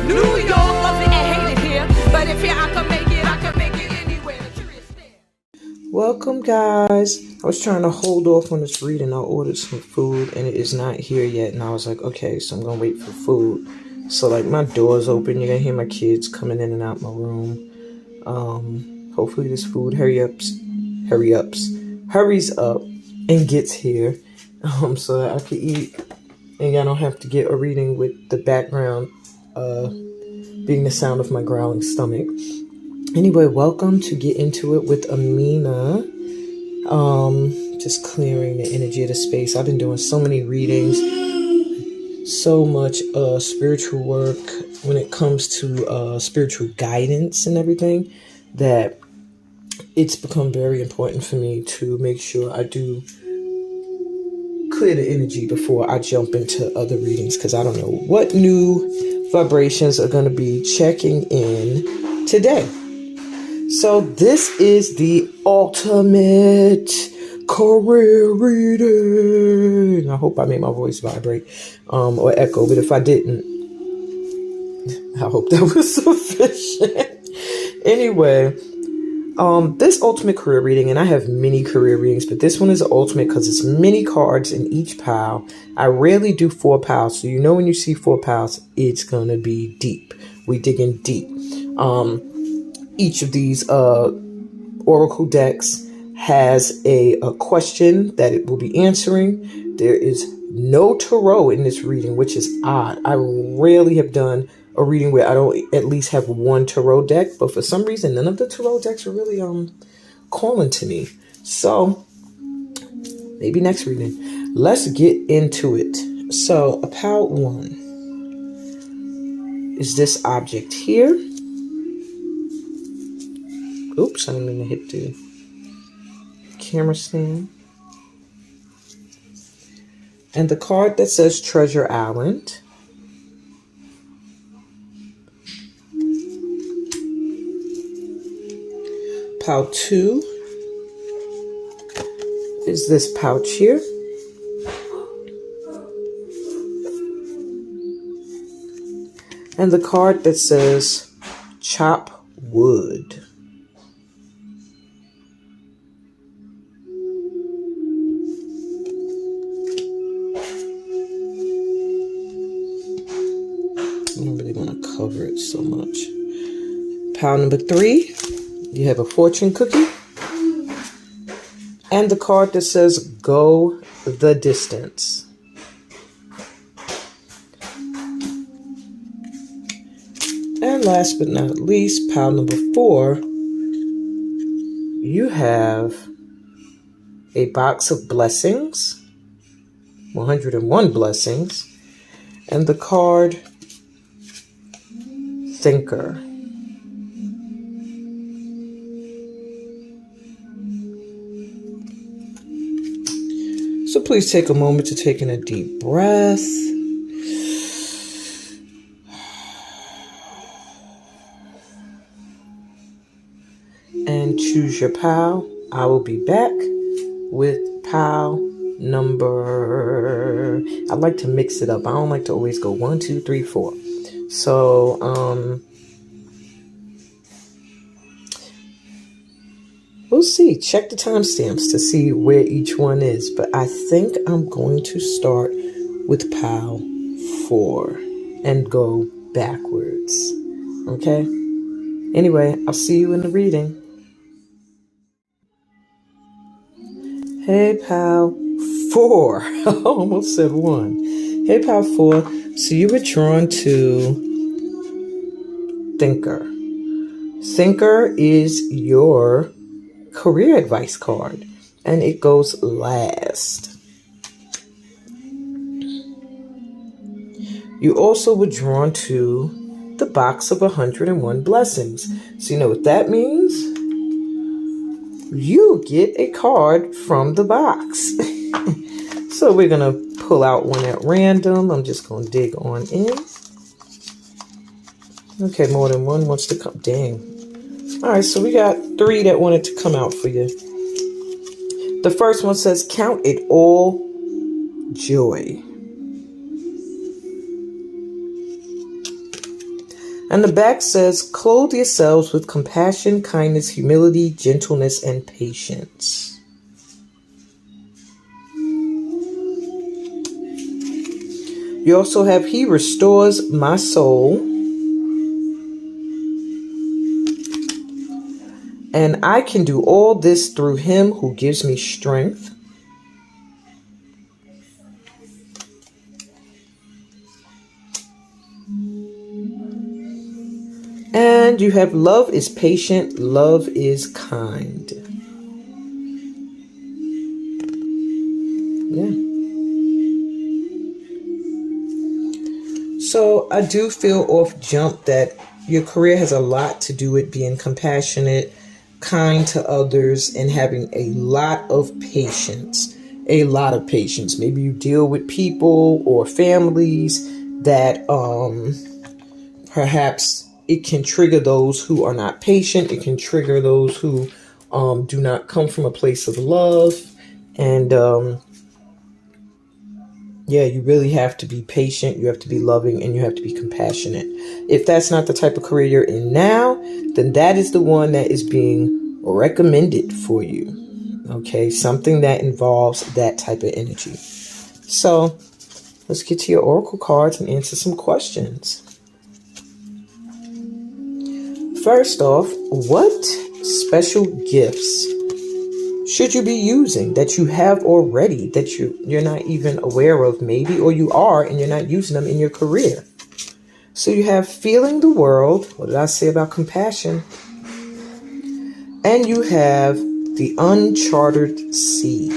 New York, love it and hate it here. But if here I can make it, I can make it anywhere. Welcome, guys. I was trying to hold off on this reading. I ordered some food and it is not here yet. And I was like, okay, so I'm going to wait for food. So, like, my door's open. You're going to hear my kids coming in and out my room. Hopefully this food hurries up and gets here. So that I can eat. And y'all don't have to get a reading with the background being the sound of my growling stomach. Anyway, welcome to Get Into It with Amina. Just clearing the energy of the space. I've been doing so many readings, so much spiritual work when it comes to spiritual guidance and everything, that it's become very important for me to make sure I do clear the energy before I jump into other readings, because I don't know what new vibrations are going to be checking in today. So this is the ultimate career reading. I hope I made my voice vibrate or echo, but if I didn't, I hope that was sufficient. Anyway, this ultimate career reading, and I have many career readings, but this one is ultimate because it's many cards in each pile. I rarely do 4 piles, so you know when you see 4 piles, it's gonna be deep. We digging deep. Each of these oracle decks has a question that it will be answering. There is no tarot in this reading, which is odd. I rarely have done a reading where I don't at least have one tarot deck, but for some reason, none of the tarot decks are really calling to me. So maybe next reading. Let's get into it. So a pile 1 is this object here. Oops, I didn't mean to hit the camera stand. And the card that says Treasure Island. Pile 2 is this pouch here. And the card that says Chop Wood. I don't really want to cover it so much. Pile number 3, you have a fortune cookie. And the card that says Go the Distance. And last but not least, pile number 4, you have a box of blessings, 101 blessings, and the card Thinker. So please take a moment to take in a deep breath. And choose your pile. I will be back with pile number. I like to mix it up. I don't like to always go 1, 2, 3, 4. So, we'll see. Check the timestamps to see where each one is. But I think I'm going to start with pile 4 and go backwards. Okay? Anyway, I'll see you in the reading. Hey, pal 4. I almost said 1. Hey, pal 4. So you were drawn to Thinker. Thinker is your career advice card, and it goes last. You also were drawn to the box of 101 blessings. So you know what that means? You get a card from the box. So we're going to pull out one at random. I'm just going to dig on in. Okay, more than one wants to come. Dang. All right, so we got 3 that wanted to come out for you. The first one says, count it all joy. And the back says, clothe yourselves with compassion, kindness, humility, gentleness, and patience. You also have, he restores my soul. And I can do all this through him who gives me strength. And you have, love is patient, love is kind. Yeah. So I do feel off jump that your career has a lot to do with being compassionate, kind to others, and having a lot of patience. A lot of patience. Maybe you deal with people or families that perhaps it can trigger those who are not patient. It can trigger those who do not come from a place of love. And yeah, you really have to be patient. You have to be loving, and you have to be compassionate. If that's not the type of career you're in now, then that is the one that is being recommended for you. Okay, something that involves that type of energy. So let's get to your oracle cards and answer some questions. First off, what special gifts should you be using that you have already that you're not even aware of maybe, or you are and you're not using them in your career? So you have feeling the world. What did I say about compassion? And you have the uncharted sea.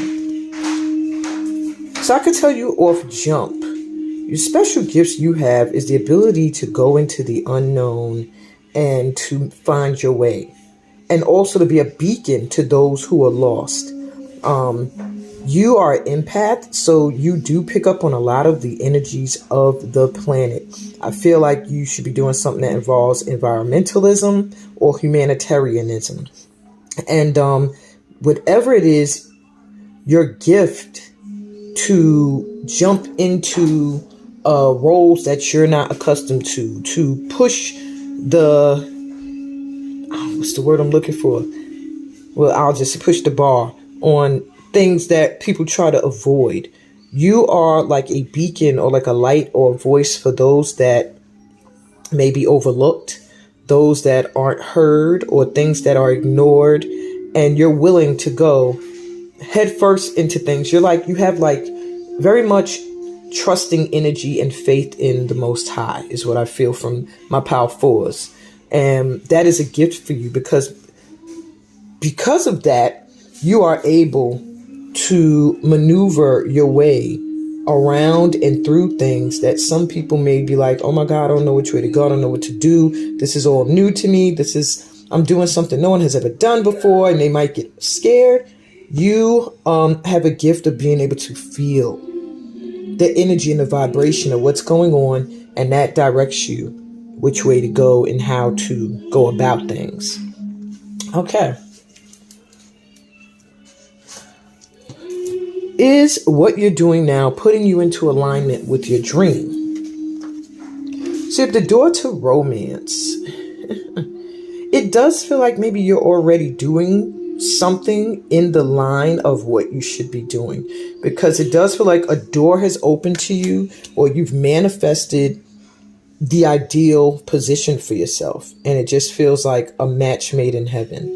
So I could tell you off jump, your special gifts you have is the ability to go into the unknown and to find your way, and also to be a beacon to those who are lost. You are an empath, so you do pick up on a lot of the energies of the planet. I feel like you should be doing something that involves environmentalism or humanitarianism. And whatever it is, your gift to jump into roles that you're not accustomed to push what's the word I'm looking for? Well, I'll just push the bar on things that people try to avoid. You are like a beacon or like a light or a voice for those that may be overlooked, those that aren't heard, or things that are ignored, and you're willing to go head first into things. You have like very much trusting energy and faith in the Most High is what I feel from my Power Fours. And that is a gift for you because of that, you are able to maneuver your way around and through things that some people may be like, oh my God, I don't know which way to go. I don't know what to do. This is all new to me. I'm doing something no one has ever done before, and they might get scared. You have a gift of being able to feel the energy and the vibration of what's going on, and that directs you which way to go and how to go about things. Okay. Is what you're doing now putting you into alignment with your dream? So if the door to romance, it does feel like maybe you're already doing something in the line of what you should be doing, because it does feel like a door has opened to you, or you've manifested the ideal position for yourself, and it just feels like a match made in heaven.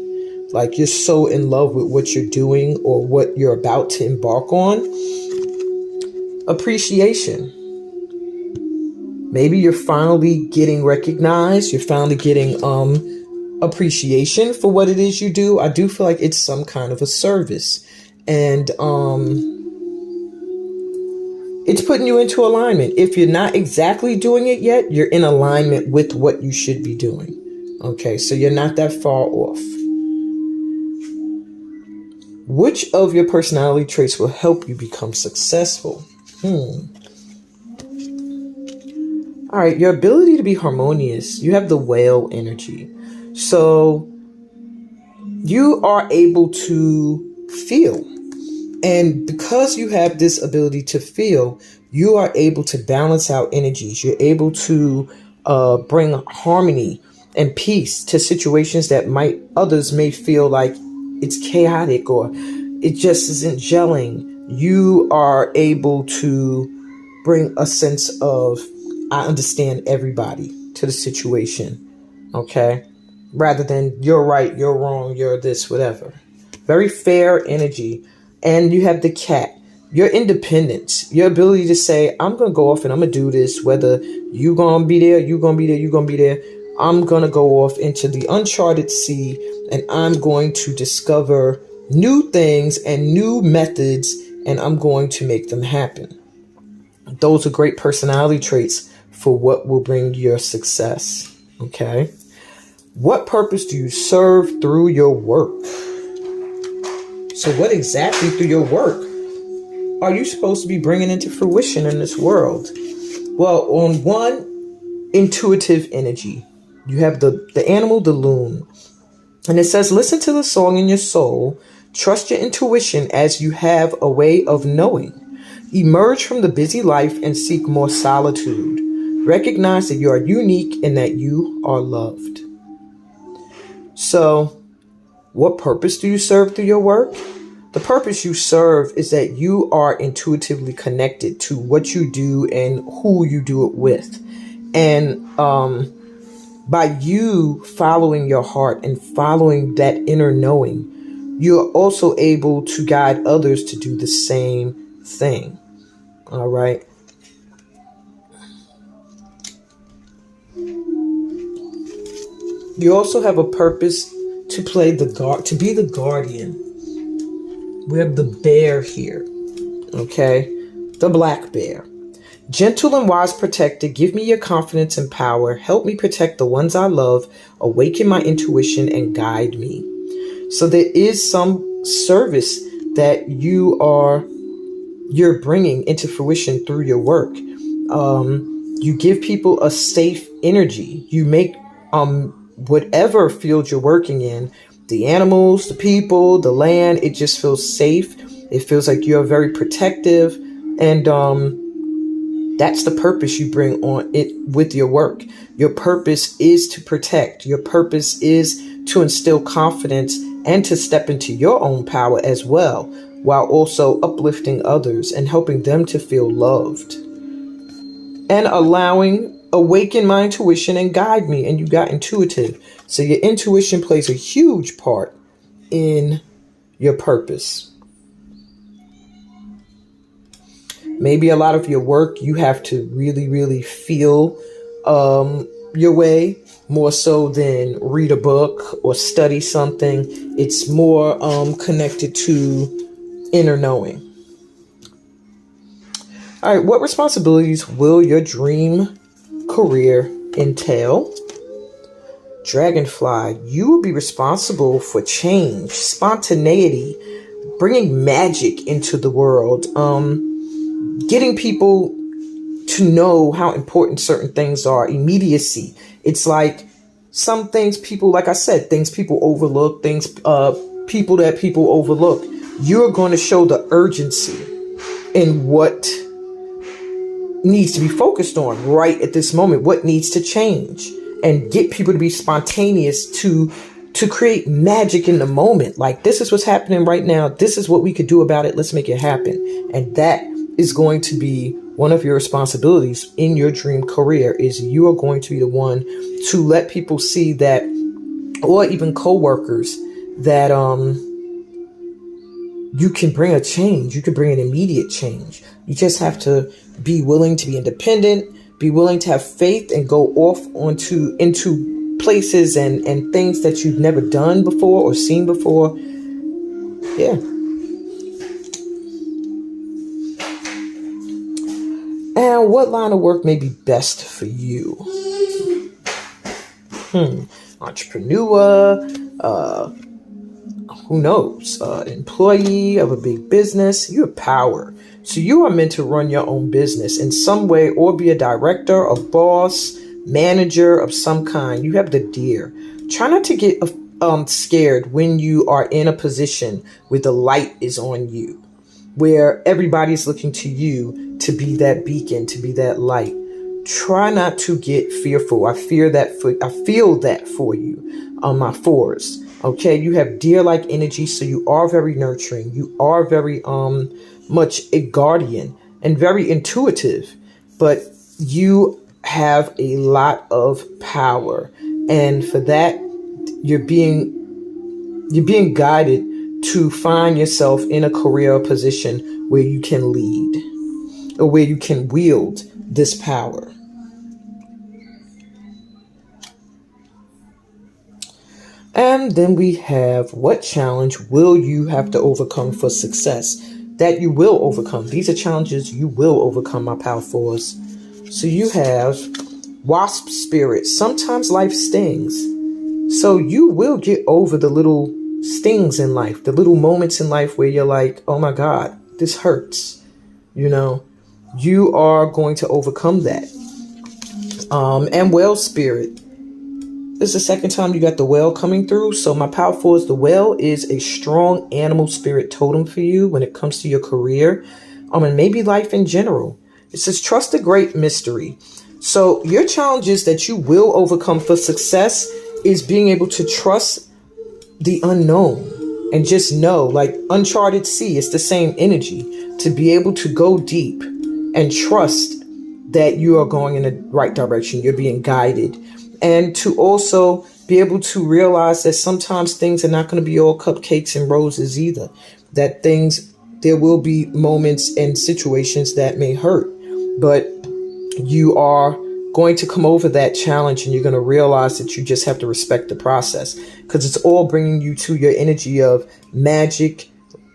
Like you're so in love with what you're doing or what you're about to embark on. Appreciation. Maybe you're finally getting recognized. You're finally getting appreciation for what it is you do. I do feel like it's some kind of a service, and it's putting you into alignment. If you're not exactly doing it yet, you're in alignment with what you should be doing. Okay, so you're not that far off. Which of your personality traits will help you become successful? All right, your ability to be harmonious. You have the whale energy. So you are able to feel. And because you have this ability to feel, you are able to balance out energies. You're able to bring harmony and peace to situations that others may feel like it's chaotic or it just isn't gelling. You are able to bring a sense of, I understand everybody to the situation. Okay. Rather than you're right, you're wrong, you're this, whatever. Very fair energy. And you have the cat. Your independence, your ability to say, I'm going to go off and I'm going to do this, whether you're going to be there, you're going to be there, you're going to be there. I'm going to go off into the uncharted sea and I'm going to discover new things and new methods and I'm going to make them happen. Those are great personality traits for what will bring your success. Okay. What purpose do you serve through your work? So what exactly through your work are you supposed to be bringing into fruition in this world? Well, on one, intuitive energy, you have the animal, the loon. And it says, listen to the song in your soul. Trust your intuition as you have a way of knowing. Emerge from the busy life and seek more solitude. Recognize that you are unique and that you are loved. So, what purpose do you serve through your work? The purpose you serve is that you are intuitively connected to what you do and who you do it with. And by you following your heart and following that inner knowing, you're also able to guide others to do the same thing. All right. You also have a purpose to to be the guardian. We have the bear here. Okay. The black bear. Gentle and wise protector, give me your confidence and power. Help me protect the ones I love. Awaken my intuition and guide me. So there is some service that you're bringing into fruition through your work. You give people a safe energy. You make whatever field you're working in, the animals, the people, the land, it just feels safe. It feels like you're very protective. And that's the purpose you bring on it with your work. Your purpose is to protect. Your purpose is to instill confidence and to step into your own power as well, while also uplifting others and helping them to feel loved. And awaken my intuition and guide me. And you got intuitive. So your intuition plays a huge part in your purpose. Maybe a lot of your work, you have to really, really feel your way more so than read a book or study something. It's more connected to inner knowing. All right, what responsibilities will your dream career entail? Dragonfly, you will be responsible for change, spontaneity, bringing magic into the world, getting people to know how important certain things are, immediacy. It's like some things people, like I said, things people overlook, people that people overlook. You're going to show the urgency in what needs to be focused on right at this moment, what needs to change, and get people to be spontaneous to create magic in the moment. Like, this is what's happening right now. This is what we could do about it. Let's make it happen. And that is going to be one of your responsibilities in your dream career, is you are going to be the one to let people see that, or even coworkers, that you can bring a change. You can bring an immediate change. You just have to be willing to be independent, be willing to have faith and go off into places and things that you've never done before or seen before. Yeah. And what line of work may be best for you? Entrepreneur, who knows? Employee of a big business. You have power. So you are meant to run your own business in some way, or be a director, a boss, manager of some kind. You have the deer. Try not to get scared when you are in a position where the light is on you, where everybody's looking to you to be that beacon, to be that light. try not to get fearful. I feel that for you on my fours. Okay, you have deer-like energy, so you are very nurturing. You are very much a guardian and very intuitive, but you have a lot of power, and for that, you're being guided to find yourself in a career position where you can lead or where you can wield this power. And then we have, what challenge will you have to overcome for success? That you will overcome. These are challenges you will overcome, my power fours. So you have wasp spirit. Sometimes life stings. So you will get over the little stings in life, the little moments in life where you're like, oh my God, this hurts. You are going to overcome that. And whale spirit. This is the second time you got the whale coming through. So my power fours, the whale is a strong animal spirit totem for you when it comes to your career, and maybe life in general. It says trust the great mystery. So your challenges that you will overcome for success is being able to trust the unknown and just know, like uncharted sea, it's the same energy, to be able to go deep and trust that you are going in the right direction. You're being guided. And to also be able to realize that sometimes things are not going to be all cupcakes and roses either. That there will be moments and situations that may hurt, but you are going to come over that challenge, and you're going to realize that you just have to respect the process, because it's all bringing you to your energy of magic,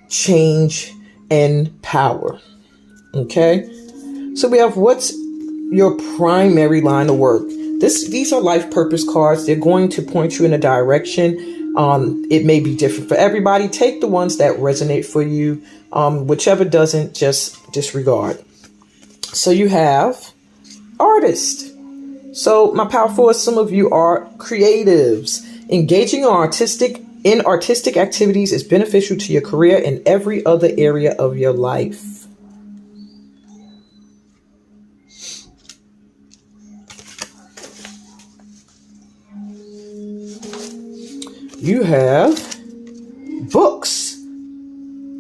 change, and power. Okay. So we have, what's your primary line of work? These are life purpose cards. They're going to point you in a direction. It may be different for everybody. Take the ones that resonate for you. Whichever doesn't, just disregard. So you have artist. So my power force, some of you are creatives. Engaging in artistic activities is beneficial to your career and every other area of your life. You have books.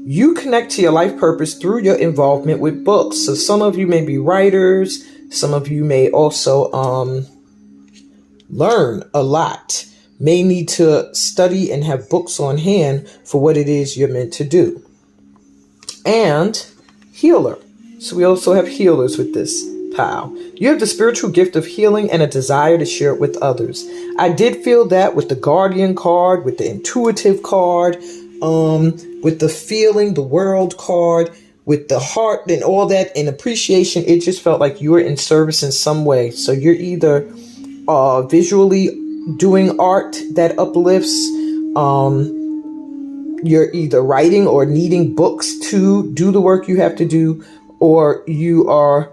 You connect to your life purpose through your involvement with books. So some of you may be writers. Some of you may also learn a lot. May need to study and have books on hand for what it is you're meant to do. And healer. So we also have healers with this pile. You have the spiritual gift of healing and a desire to share it with others. I did feel that with the Guardian card, with the Intuitive card, with the Feeling the World card, with the Heart and all that, and Appreciation. It just felt like you were in service in some way. So you're either visually doing art that uplifts, you're either writing or needing books to do the work you have to do, or you are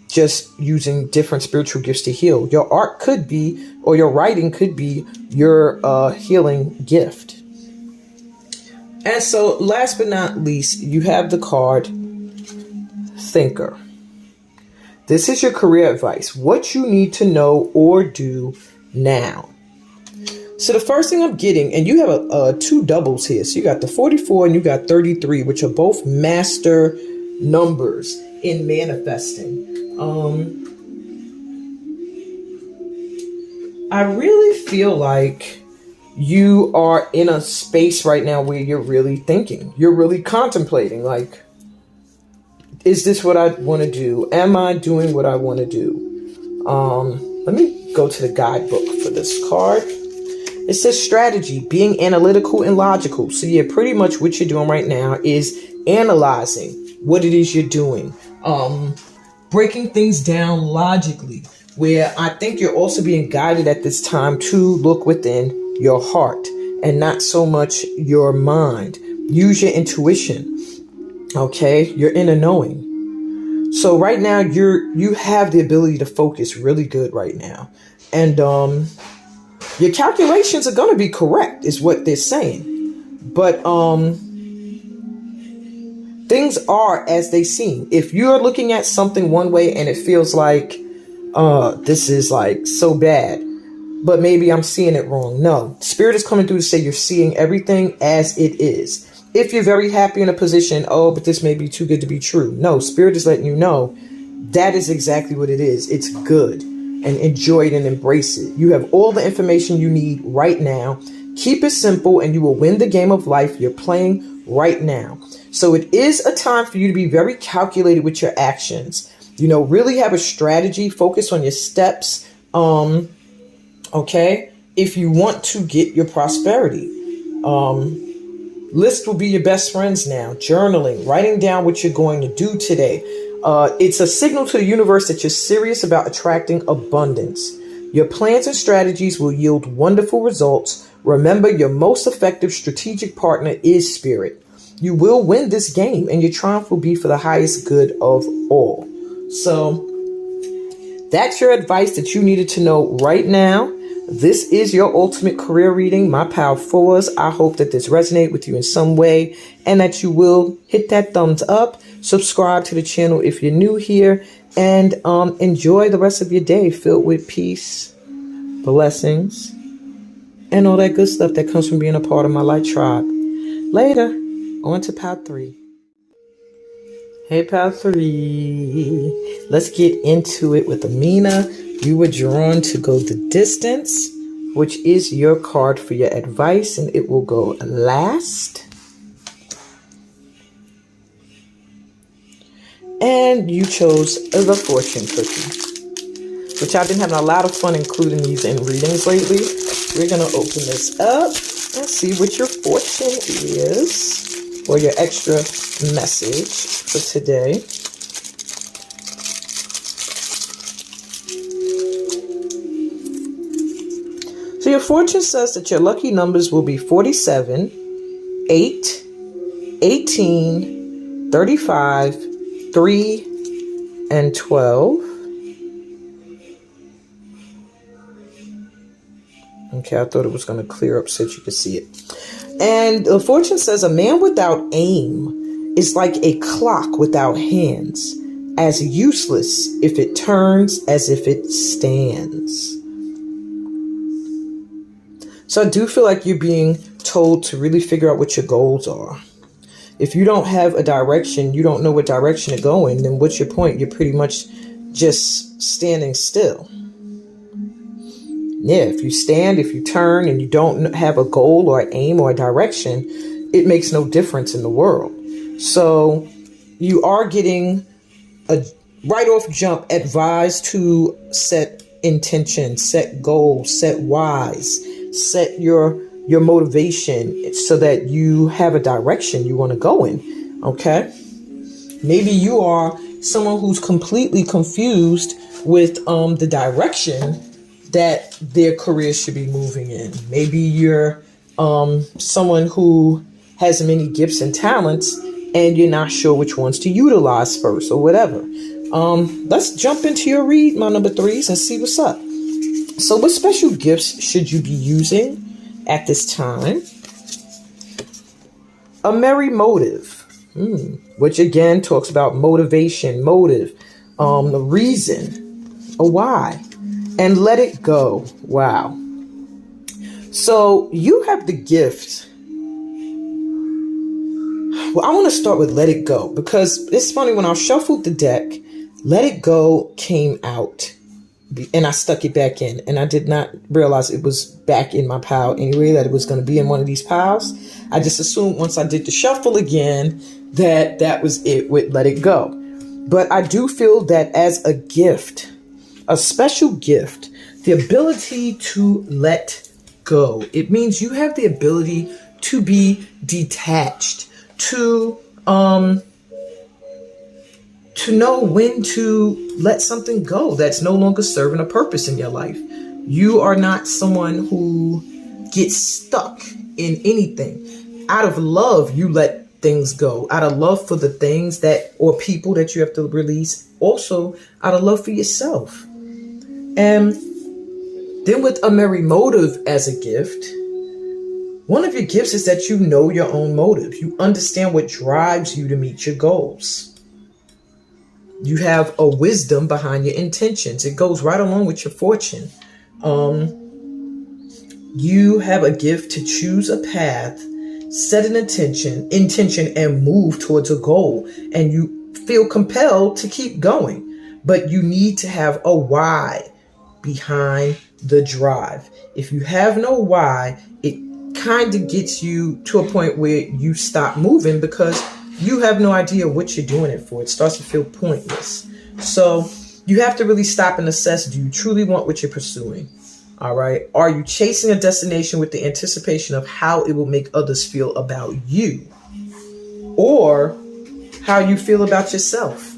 just using different spiritual gifts to heal. Your art could be, or your writing could be, your healing gift. And so last but not least, you have the card Thinker. This is your career advice. What you need to know or do now. So the first thing I'm getting, and you have two doubles here. So you got the 44 and you got 33, which are both master numbers in manifesting. I really feel like you are in a space right now where you're really thinking, you're really contemplating, like, is this what I want to do? Am I doing what I want to do? Let me go to the guidebook for this card. It says strategy, being analytical and logical. So yeah, pretty much what you're doing right now is analyzing what it is you're doing. Breaking things down logically, where I think you're also being guided at this time to look within your heart and not so much your mind. Use your intuition. Okay, your inner knowing. So right now you have the ability to focus really good right now, and your calculations are going to be correct, is what they're saying. But things are as they seem. If you're looking at something one way and it feels like, this is like so bad, but maybe I'm seeing it wrong. No, Spirit is coming through to say you're seeing everything as it is. If you're very happy in a position, oh, but this may be too good to be true. No, Spirit is letting you know that is exactly what it is. It's good, and enjoy it and embrace it. You have all the information you need right now. Keep it simple and you will win the game of life you're playing right now. So it is a time for you to be very calculated with your actions. Really have a strategy. Focus on your steps. Okay. If you want to get your prosperity, list will be your best friends now. Journaling, writing down what you're going to do today. It's a signal to the universe that you're serious about attracting abundance. Your plans and strategies will yield wonderful results. Remember, your most effective strategic partner is Spirit. You will win this game, and your triumph will be for the highest good of all. So that's your advice that you needed to know right now. This is your ultimate career reading, my pal fours. I hope that this resonates with you in some way and that you will hit that thumbs up, subscribe to the channel if you're new here, and enjoy the rest of your day filled with peace, blessings, and all that good stuff that comes from being a part of my light tribe. Later, on to pal 3. Hey, pal 3. Let's get into it with Amina. You were drawn to go the distance, which is your card for your advice, and it will go last. And you chose the fortune cookie, which I've been having a lot of fun including these in readings lately. We're going to open this up and see what your fortune is, or your extra message for today. So your fortune says that your lucky numbers will be 47, 8, 18, 35, 3, and 12. Okay, I thought it was going to clear up so that you could see it. And the fortune says a man without aim is like a clock without hands, as useless if it turns as if it stands. So I do feel like you're being told to really figure out what your goals are. If you don't have a direction, you don't know what direction to go in, then what's your point? You're pretty much just standing still. Yeah, if you stand, if you turn, and you don't have a goal or an aim or a direction, it makes no difference in the world. So you are getting a right off jump advised to set intention, set goals, set whys, set your motivation so that you have a direction you want to go in. Okay. Maybe you are someone who's completely confused with the direction that their career should be moving in. Maybe you're someone who has many gifts and talents and you're not sure which ones to utilize first or whatever. Let's jump into your read, my number 3s, and see what's up. So what special gifts should you be using at this time? A merry motive, which again talks about motivation, motive, the reason, a why, and let it go. Wow. So you have the gift. Well, I want to start with let it go, because it's funny, when I shuffled the deck, let it go came out. And I stuck it back in, and I did not realize it was back in my pile anyway, that it was going to be in one of these piles. I just assumed once I did the shuffle again that that was it with let it go. But I do feel that as a gift, a special gift, the ability to let go. It means you have the ability to be detached, to know when to let something go that's no longer serving a purpose in your life. You are not someone who gets stuck in anything. Out of love, you let things go. Out of love for the things that, or people that you have to release. Also, out of love for yourself. And then with a merry motive as a gift, One of your gifts is that you know your own motive. You understand what drives you to meet your goals. You have a wisdom behind your intentions. It goes right along with your fortune. You have a gift to choose a path, set an intention, and move towards a goal. And you feel compelled to keep going. But you need to have a why behind the drive. If you have no why, it kind of gets you to a point where you stop moving because you have no idea what you're doing it for. It starts to feel pointless. So you have to really stop and assess, do you truly want what you're pursuing? All right. Are you chasing a destination with the anticipation of how it will make others feel about you? Or how you feel about yourself?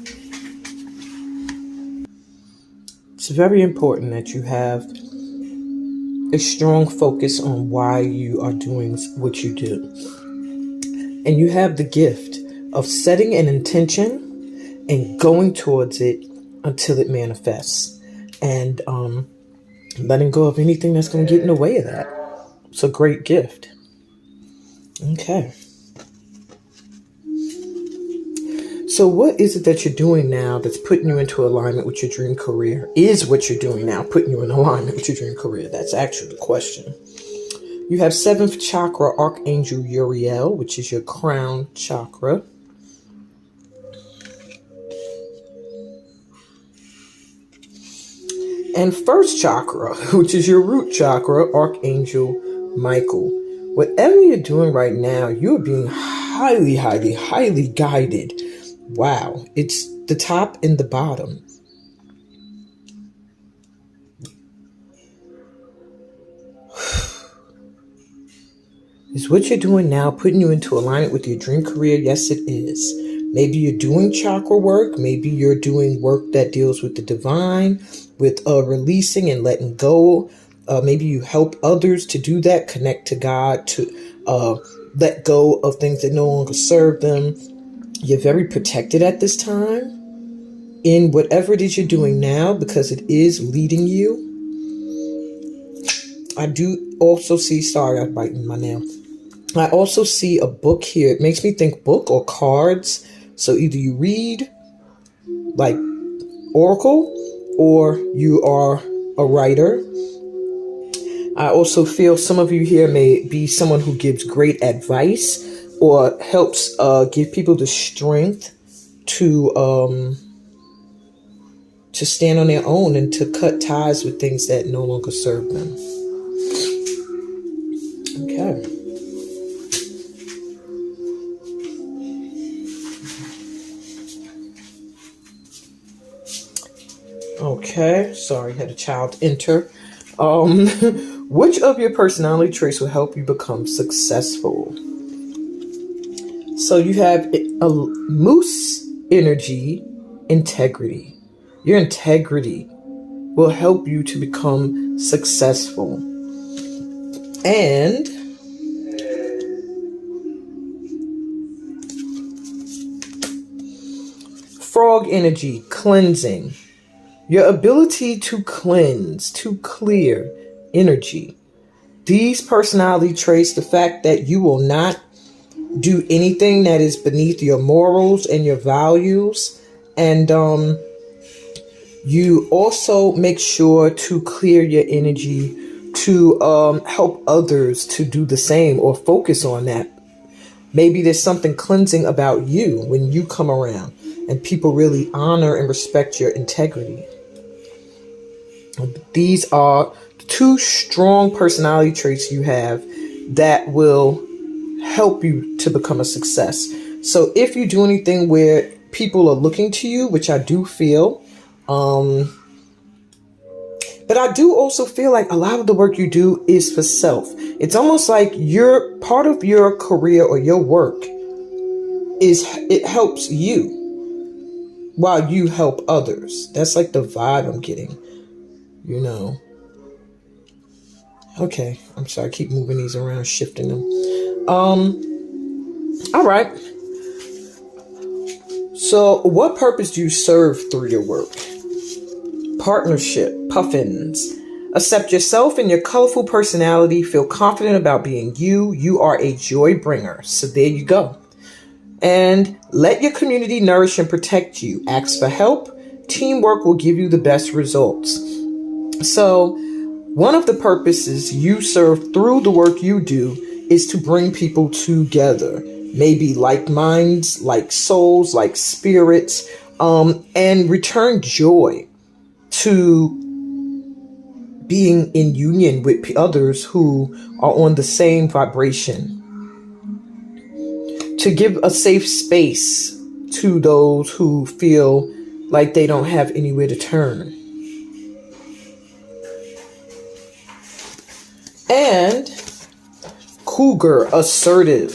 It's very important that you have a strong focus on why you are doing what you do. And you have the gift of setting an intention and going towards it until it manifests. And letting go of anything that's going to get in the way of that. It's a great gift. Okay. So what is it that you're doing now that's putting you into alignment with your dream career? Is what you're doing now putting you in alignment with your dream career? That's actually the question. You have 7th chakra, Archangel Uriel, which is your crown chakra. And 1st chakra, which is your root chakra, Archangel Michael. Whatever you're doing right now, you're being highly, highly, highly guided. Wow. It's the top and the bottom. Is what you're doing now putting you into alignment with your dream career? Yes, it is. Maybe you're doing chakra work. Maybe you're doing work that deals with the divine, with releasing and letting go. Maybe you help others to do that, connect to God, to let go of things that no longer serve them. You're very protected at this time in whatever it is you're doing now because it is leading you. I do also see, sorry, I'm biting my nail. I also see a book here. It makes me think book or cards. So either you read like oracle or you are a writer. I also feel some of you here may be someone who gives great advice or helps give people the strength to stand on their own and to cut ties with things that no longer serve them. Okay. Okay, sorry, had a child enter. Which of your personality traits will help you become successful? So you have a moose energy, integrity. Your integrity will help you to become successful. And frog energy, cleansing. Your ability to cleanse, to clear energy. These personality traits, the fact that you will not do anything that is beneath your morals and your values. And you also make sure to clear your energy to help others to do the same or focus on that. Maybe there's something cleansing about you when you come around and people really honor and respect your integrity. These are 2 strong personality traits you have that will help you to become a success. So if you do anything where people are looking to you, which I do feel, but I do also feel like a lot of the work you do is for self. It's almost like you're part of your career or your work it helps you while you help others. That's like the vibe I'm getting, you know. Okay, I'm sorry, I keep moving these around, shifting them. All right. So what purpose do you serve through your work? Partnership, puffins, Accept yourself and your colorful personality. Feel confident about being you. You are a joy bringer. So there you go. And let your community nourish and protect you. Ask for help. Teamwork will give you the best results. So one of the purposes you serve through the work you do is to bring people together. Maybe like minds, like souls, like spirits, and return joy to being in union with others who are on the same vibration. To give a safe space to those who feel like they don't have anywhere to turn. And cougar, assertive.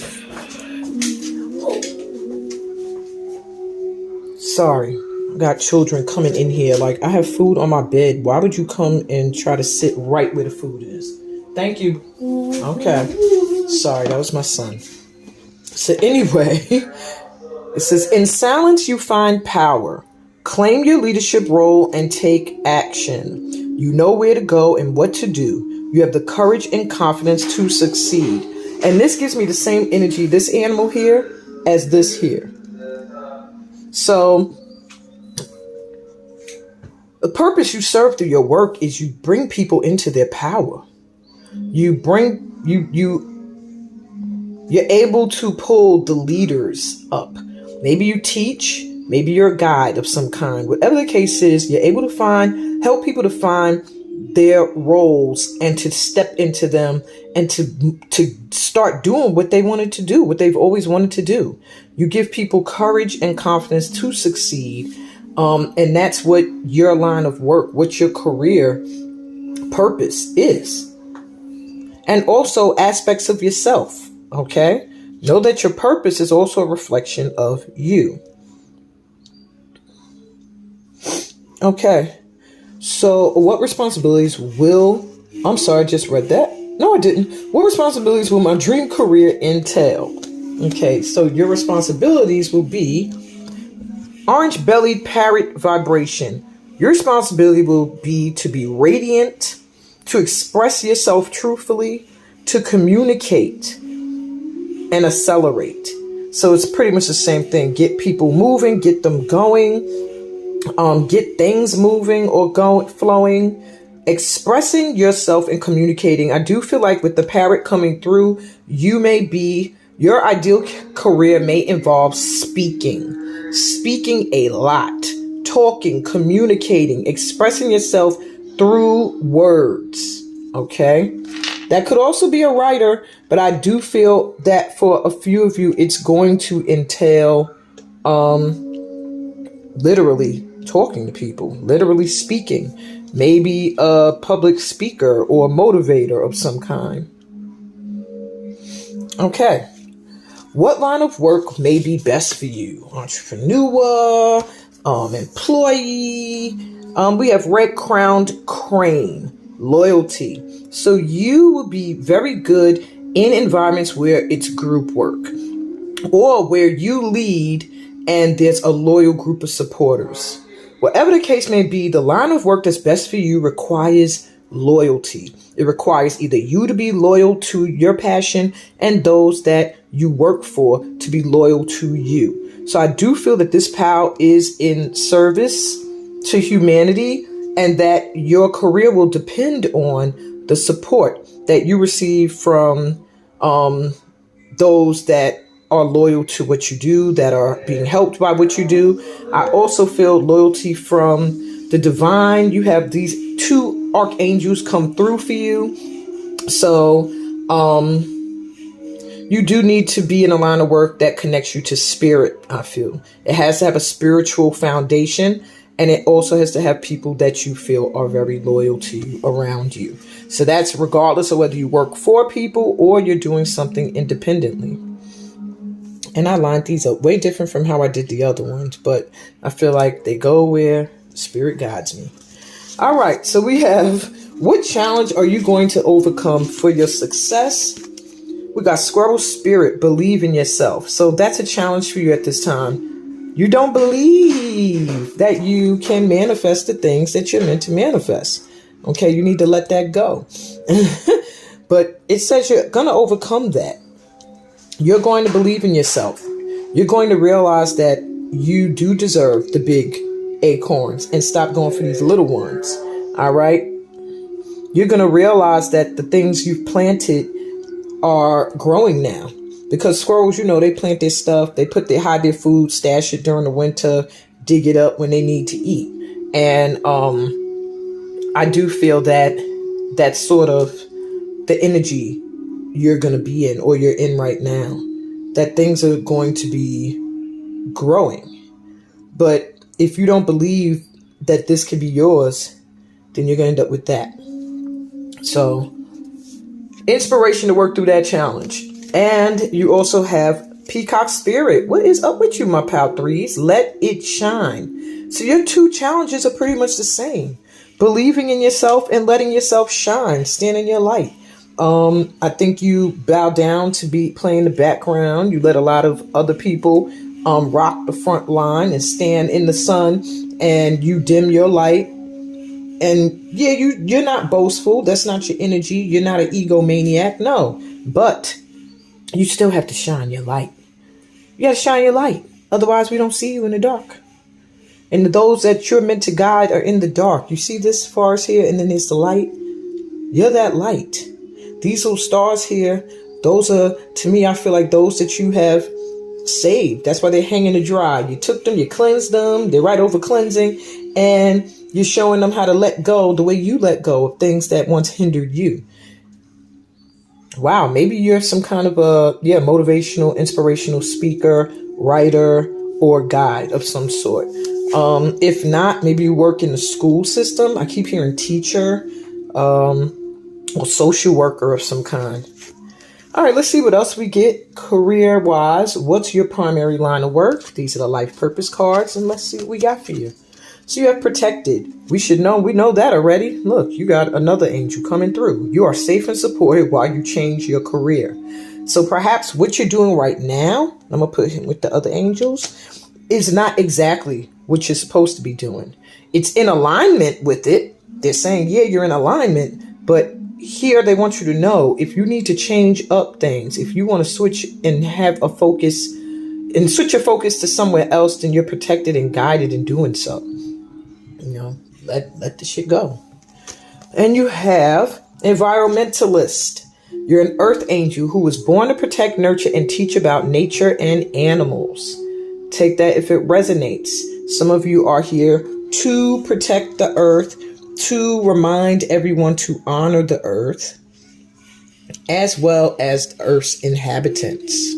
Sorry, I got children coming in here. Like, I have food on my bed. Why would you come and try to sit right where the food is? Thank you. Okay. Sorry, that was my son. So anyway, it says, in silence you find power. Claim your leadership role and take action. You know where to go and what to do. You have the courage and confidence to succeed. And this gives me the same energy, this animal here, as this here. So the purpose you serve through your work is you bring people into their power. You're able to pull the leaders up. Maybe you teach, maybe you're a guide of some kind. Whatever the case is, you're able to help people to find their roles and to step into them and to start doing what they wanted to do, what they've always wanted to do. You give people courage and confidence to succeed. And that's what your line of work, what your career purpose is. And also aspects of yourself. Okay? Know that your purpose is also a reflection of you. Okay. So what responsibilities I'm sorry, I just read that. No, I didn't. What responsibilities will my dream career entail? Okay, so your responsibilities will be orange-bellied parrot vibration. Your responsibility will be to be radiant, to express yourself truthfully, to communicate, and accelerate. So it's pretty much the same thing. Get people moving, get them going, get things moving or flowing, expressing yourself and communicating. I do feel like with the parrot coming through, your ideal career may involve speaking a lot, talking, communicating, expressing yourself through words. Okay. That could also be a writer, but I do feel that for a few of you, it's going to entail literally talking to people, literally speaking, maybe a public speaker or motivator of some kind. Okay. What line of work may be best for you? Entrepreneur, employee. We have red-crowned crane, loyalty. So you will be very good in environments where it's group work or where you lead and there's a loyal group of supporters. Whatever the case may be, the line of work that's best for you requires loyalty. It requires either you to be loyal to your passion and those that you work for to be loyal to you. So I do feel that this POW is in service to humanity and that your career will depend on the support that you receive from those that are loyal to what you do, that are being helped by what you do. I also feel loyalty from the divine. You have these two archangels come through for you. So you do need to be in a line of work that connects you to spirit, I feel. It has to have a spiritual foundation, and it also has to have people that you feel are very loyal to you around you. So that's regardless of whether you work for people or you're doing something independently. And I lined these up way different from how I did the other ones, but I feel like they go where spirit guides me. All right, so we have, what challenge are you going to overcome for your success? We got Squirrel Spirit, believe in yourself. So that's a challenge for you at this time. You don't believe that you can manifest the things that you're meant to manifest. Okay, you need to let that go. But it says you're going to overcome that. You're going to believe in yourself. You're going to realize that you do deserve the big acorns and stop going for these little ones. All right. You're going to realize that the things you've planted are growing now, because squirrels, they plant their stuff. They hide their food, stash it during the winter, dig it up when they need to eat. And I do feel that that's sort of the energy you're going to be in, or you're in right now, that things are going to be growing. But if you don't believe that this could be yours, then you're going to end up with that. So, inspiration to work through that challenge. And you also have Peacock Spirit. What is up with you, my pal threes? Let it shine. So your two challenges are pretty much the same. Believing in yourself and letting yourself shine. Stand in your light. I think you bow down to be playing the background. You let a lot of other people rock the front line and stand in the sun, and you dim your light. And yeah, you're not boastful. That's not your energy. You're not an egomaniac. No, but you still have to shine your light. You got to shine your light. Otherwise, we don't see you in the dark. And those that you're meant to guide are in the dark. You see this forest here, and then there's the light. You're that light. These little stars here, those are, to me, I feel like those that you have saved. That's why they're hanging to dry. You took them, you cleansed them. They're right over cleansing. And you're showing them how to let go the way you let go of things that once hindered you. Wow, maybe you're some kind of a motivational, inspirational speaker, writer, or guide of some sort. If not, maybe you work in the school system. I keep hearing teacher, or social worker of some kind. All right, let's see what else we get career-wise. What's your primary line of work? These are the life purpose cards, and let's see what we got for you. So you have protected. We know that already. Look, you got another angel coming through. You are safe and supported while you change your career. So perhaps what you're doing right now, I'm going to put him with the other angels, is not exactly what you're supposed to be doing. It's in alignment with it. They're saying, yeah, you're in alignment, but here they want you to know if you need to change up things, if you want to switch and have a focus and switch your focus to somewhere else, then you're protected and guided in doing so. Let the shit go. And you have environmentalist. You're an earth angel who was born to protect, nurture, and teach about nature and animals. Take that if it resonates. Some of you are here to protect the earth, to remind everyone to honor the earth, as well as the earth's inhabitants.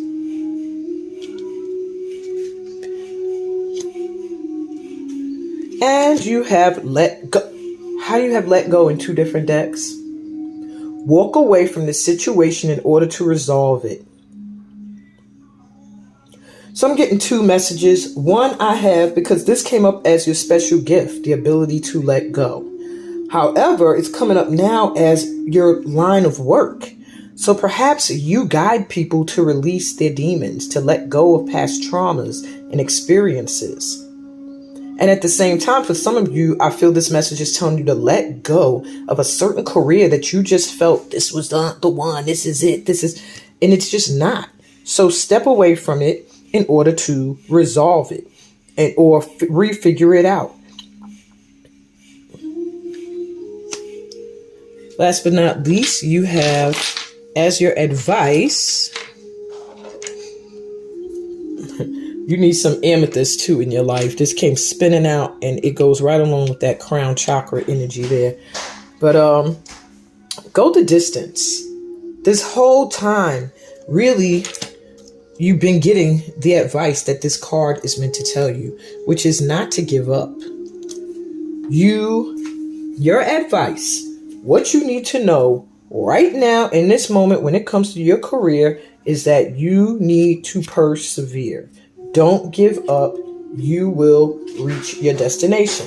And you have let go. How do you have let go in two different decks? Walk away from the situation in order to resolve it. So I'm getting two messages. One I have, because this came up as your special gift, the ability to let go. However, it's coming up now as your line of work. So perhaps you guide people to release their demons, to let go of past traumas and experiences. And at the same time, for some of you, I feel this message is telling you to let go of a certain career that you just felt this was the one, this is it, and it's just not. So step away from it in order to resolve it or refigure it out. Last but not least, you have as your advice, you need some amethyst too in your life. This came spinning out and it goes right along with that crown chakra energy there. But go the distance. This whole time, really, you've been getting the advice that this card is meant to tell you, which is not to give up. Your advice, what you need to know right now in this moment when it comes to your career is that you need to persevere. Don't give up. You will reach your destination.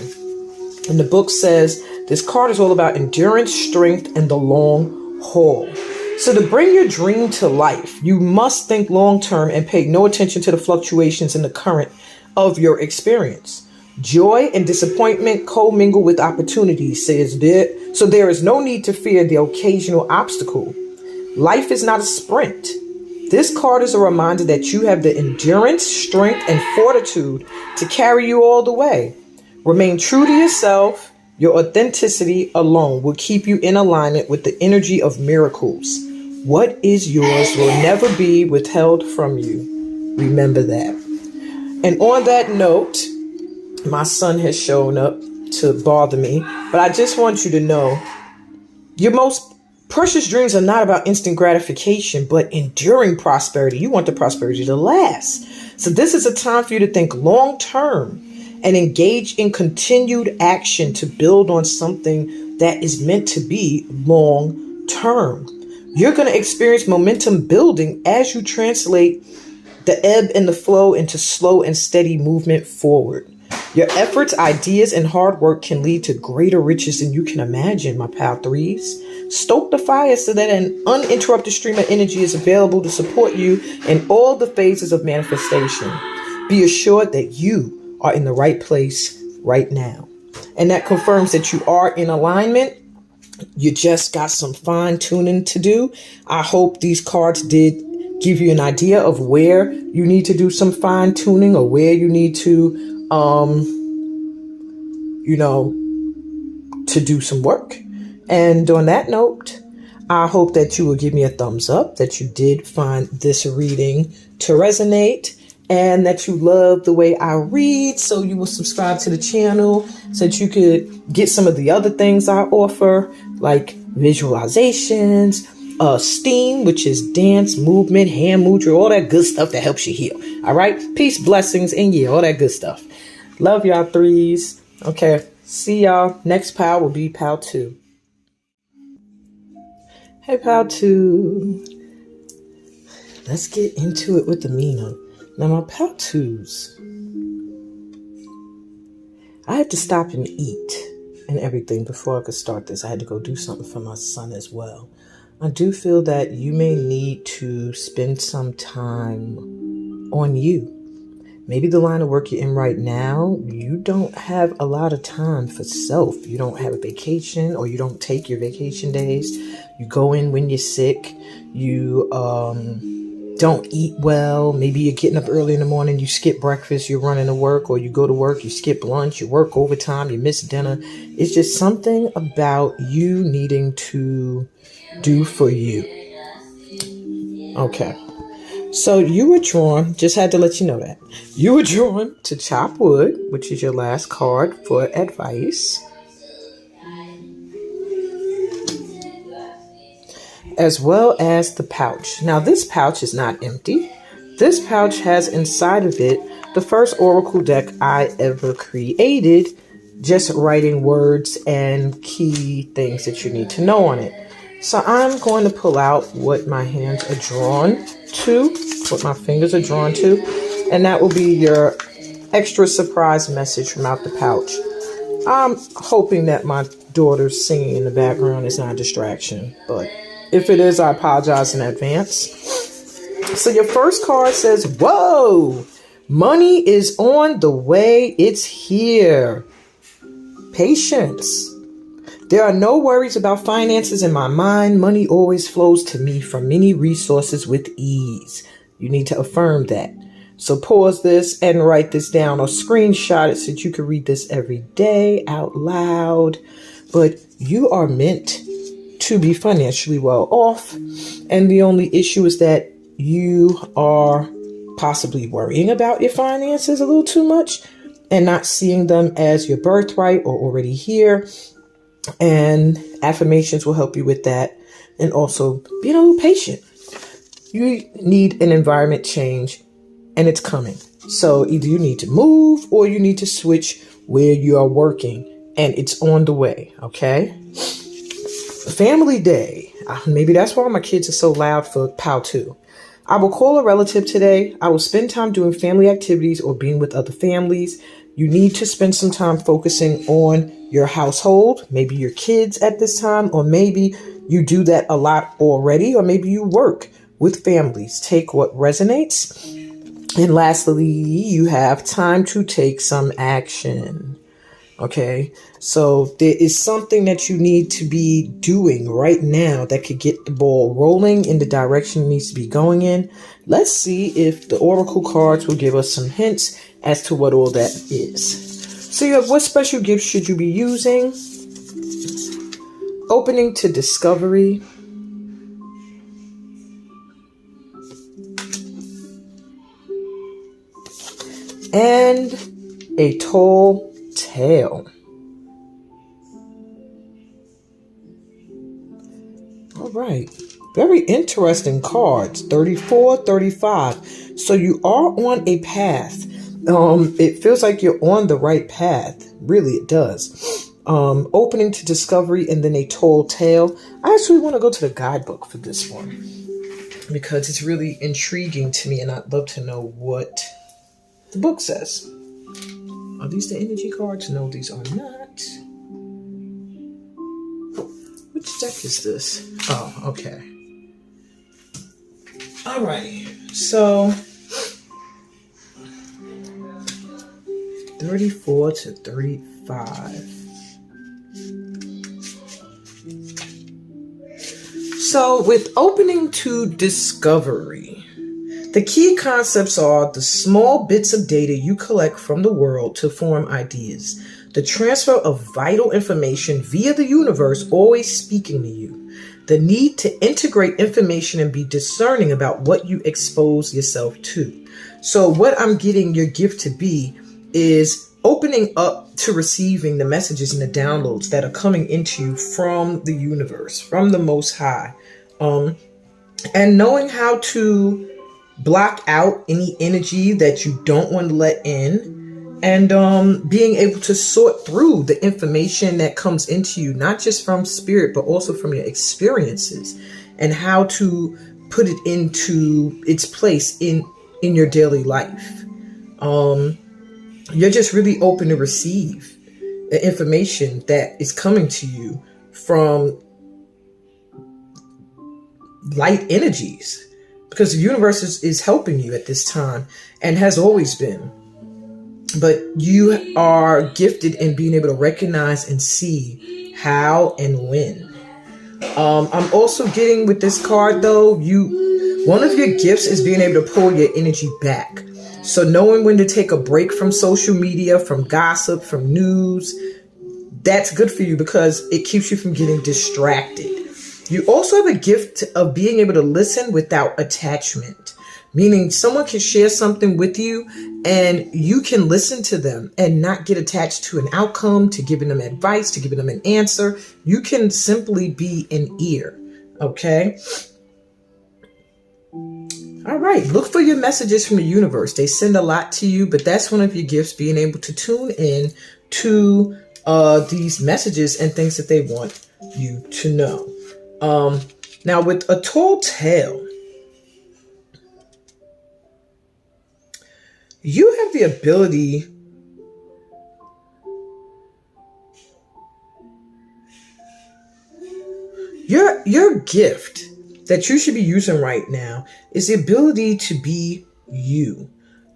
And the book says this card is all about endurance, strength, and the long haul. So to bring your dream to life, you must think long term and pay no attention to the fluctuations in the current of your experience. Joy and disappointment co-mingle with opportunity, says there. So there is no need to fear the occasional obstacle. Life is not a sprint. This card is a reminder that you have the endurance, strength, and fortitude to carry you all the way. Remain true to yourself. Your authenticity alone will keep you in alignment with the energy of miracles. What is yours will never be withheld from you. Remember that. And on that note, my son has shown up to bother me, but I just want you to know your most precious dreams are not about instant gratification, but enduring prosperity. You want the prosperity to last. So this is a time for you to think long term and engage in continued action to build on something that is meant to be long term. You're going to experience momentum building as you translate the ebb and the flow into slow and steady movement forward. Your efforts, ideas, and hard work can lead to greater riches than you can imagine, my pal threes. Stoke the fire so that an uninterrupted stream of energy is available to support you in all the phases of manifestation. Be assured that you are in the right place right now. And that confirms that you are in alignment. You just got some fine tuning to do. I hope these cards did give you an idea of where you need to do some fine tuning or where you need to to do some work. And on that note, I hope that you will give me a thumbs up, that you did find this reading to resonate, and that you love the way I read. So you will subscribe to the channel so that you could get some of the other things I offer, like visualizations, STEAM, which is dance, movement, hand mudra, all that good stuff that helps you heal. All right. Peace, blessings, and yeah, all that good stuff. Love y'all threes. Okay. See y'all. Next pal will be pal 2. Hey, pal 2. Let's get into it with the Mina. Now, my pal 2s, I had to stop and eat and everything before I could start this. I had to go do something for my son as well. I do feel that you may need to spend some time on you. Maybe the line of work you're in right now, you don't have a lot of time for self. You don't have a vacation, or you don't take your vacation days. You go in when you're sick. You don't eat well. Maybe you're getting up early in the morning. You skip breakfast. You're running to work, or you go to work. You skip lunch. You work overtime. You miss dinner. It's just something about you needing to do for you. Okay. So you were drawn, just had to let you know that. You were drawn to Chop Wood, which is your last card for advice, as well as the pouch. Now this pouch is not empty. This pouch has inside of it the first oracle deck I ever created, just writing words and key things that you need to know on it. So I'm going to pull out what my hands are drawn to, what my fingers are drawn to, and that will be your extra surprise message from out the pouch. I'm hoping that my daughter's singing in the background is not a distraction, but if it is, I apologize in advance. So your first card says, whoa, money is on the way. It's here. Patience. There are no worries about finances in my mind. Money always flows to me from many resources with ease. You need to affirm that. So pause this and write this down or screenshot it so that you can read this every day out loud. But you are meant to be financially well off. And the only issue is that you are possibly worrying about your finances a little too much and not seeing them as your birthright or already here. And affirmations will help you with that. And also being a little patient. You need an environment change, and it's coming. So either you need to move or you need to switch where you are working, and it's on the way. Okay. Family day. Maybe that's why my kids are so loud for POW 2. I will call a relative today. I will spend time doing family activities or being with other families. You need to spend some time focusing on your household, maybe your kids at this time, or maybe you do that a lot already, or maybe you work with families. Take what resonates. And lastly, you have time to take some action. Okay, so there is something that you need to be doing right now that could get the ball rolling in the direction it needs to be going in. Let's see if the Oracle cards will give us some hints as to what all that is. So you have, what special gifts should you be using? Opening to discovery. And a tall tale. All right. Very interesting cards. 34, 35. So you are on a path. It feels like you're on the right path. Really, it does. Opening to discovery and then a tall tale. I actually want to go to the guidebook for this one because it's really intriguing to me and I'd love to know what the book says. Are these the energy cards? No, these are not. Which deck is this? Oh, okay. All right. So 34 to 35. So with opening to discovery, the key concepts are the small bits of data you collect from the world to form ideas, the transfer of vital information via the universe always speaking to you, the need to integrate information and be discerning about what you expose yourself to. So what I'm getting your gift to be is opening up to receiving the messages and the downloads that are coming into you from the universe, from the Most High, and knowing how to block out any energy that you don't want to let in, and being able to sort through the information that comes into you, not just from spirit, but also from your experiences, and how to put it into its place in your daily life. You're just really open to receive the information that is coming to you from light energies, because the universe is helping you at this time and has always been. But you are gifted in being able to recognize and see how and when. I'm also getting with this card though, one of your gifts is being able to pull your energy back. So knowing when to take a break from social media, from gossip, from news, that's good for you because it keeps you from getting distracted. You also have a gift of being able to listen without attachment, meaning someone can share something with you and you can listen to them and not get attached to an outcome, to giving them advice, to giving them an answer. You can simply be an ear. Okay. All right. Look for your messages from the universe. They send a lot to you, but that's one of your gifts, being able to tune in to these messages and things that they want you to know. Now with a tall tale, you have the ability your gift that you should be using right now is the ability to be you,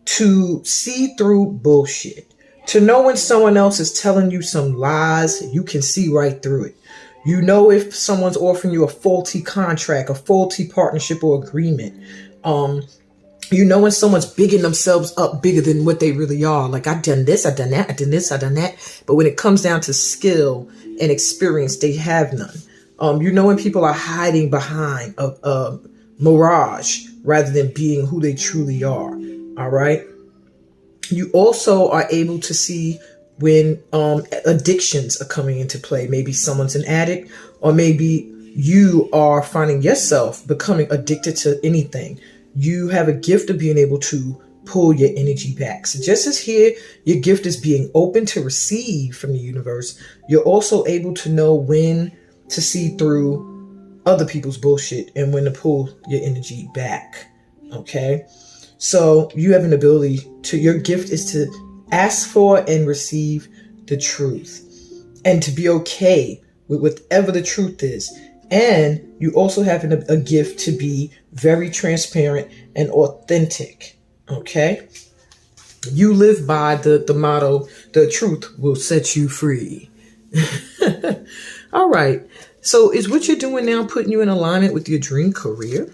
to see through bullshit, to know when someone else is telling you some lies, you can see right through it. You know if someone's offering you a faulty contract, a faulty partnership or agreement. You know when someone's bigging themselves up bigger than what they really are. Like, I've done this, I've done that, I've done this, I've done that. But when it comes down to skill and experience, they have none. You know when people are hiding behind a mirage rather than being who they truly are. All right. You also are able to see when addictions are coming into play. Maybe someone's an addict, or maybe you are finding yourself becoming addicted to anything. You have a gift of being able to pull your energy back. So just as here, your gift is being open to receive from the universe, you're also able to know when to see through other people's bullshit and when to pull your energy back. Okay. So you have an ability to, your gift is to ask for and receive the truth and to be okay with whatever the truth is. And you also have a gift to be very transparent and authentic. Okay. You live by the motto, the truth will set you free. All right. So is what you're doing now putting you in alignment with your dream career?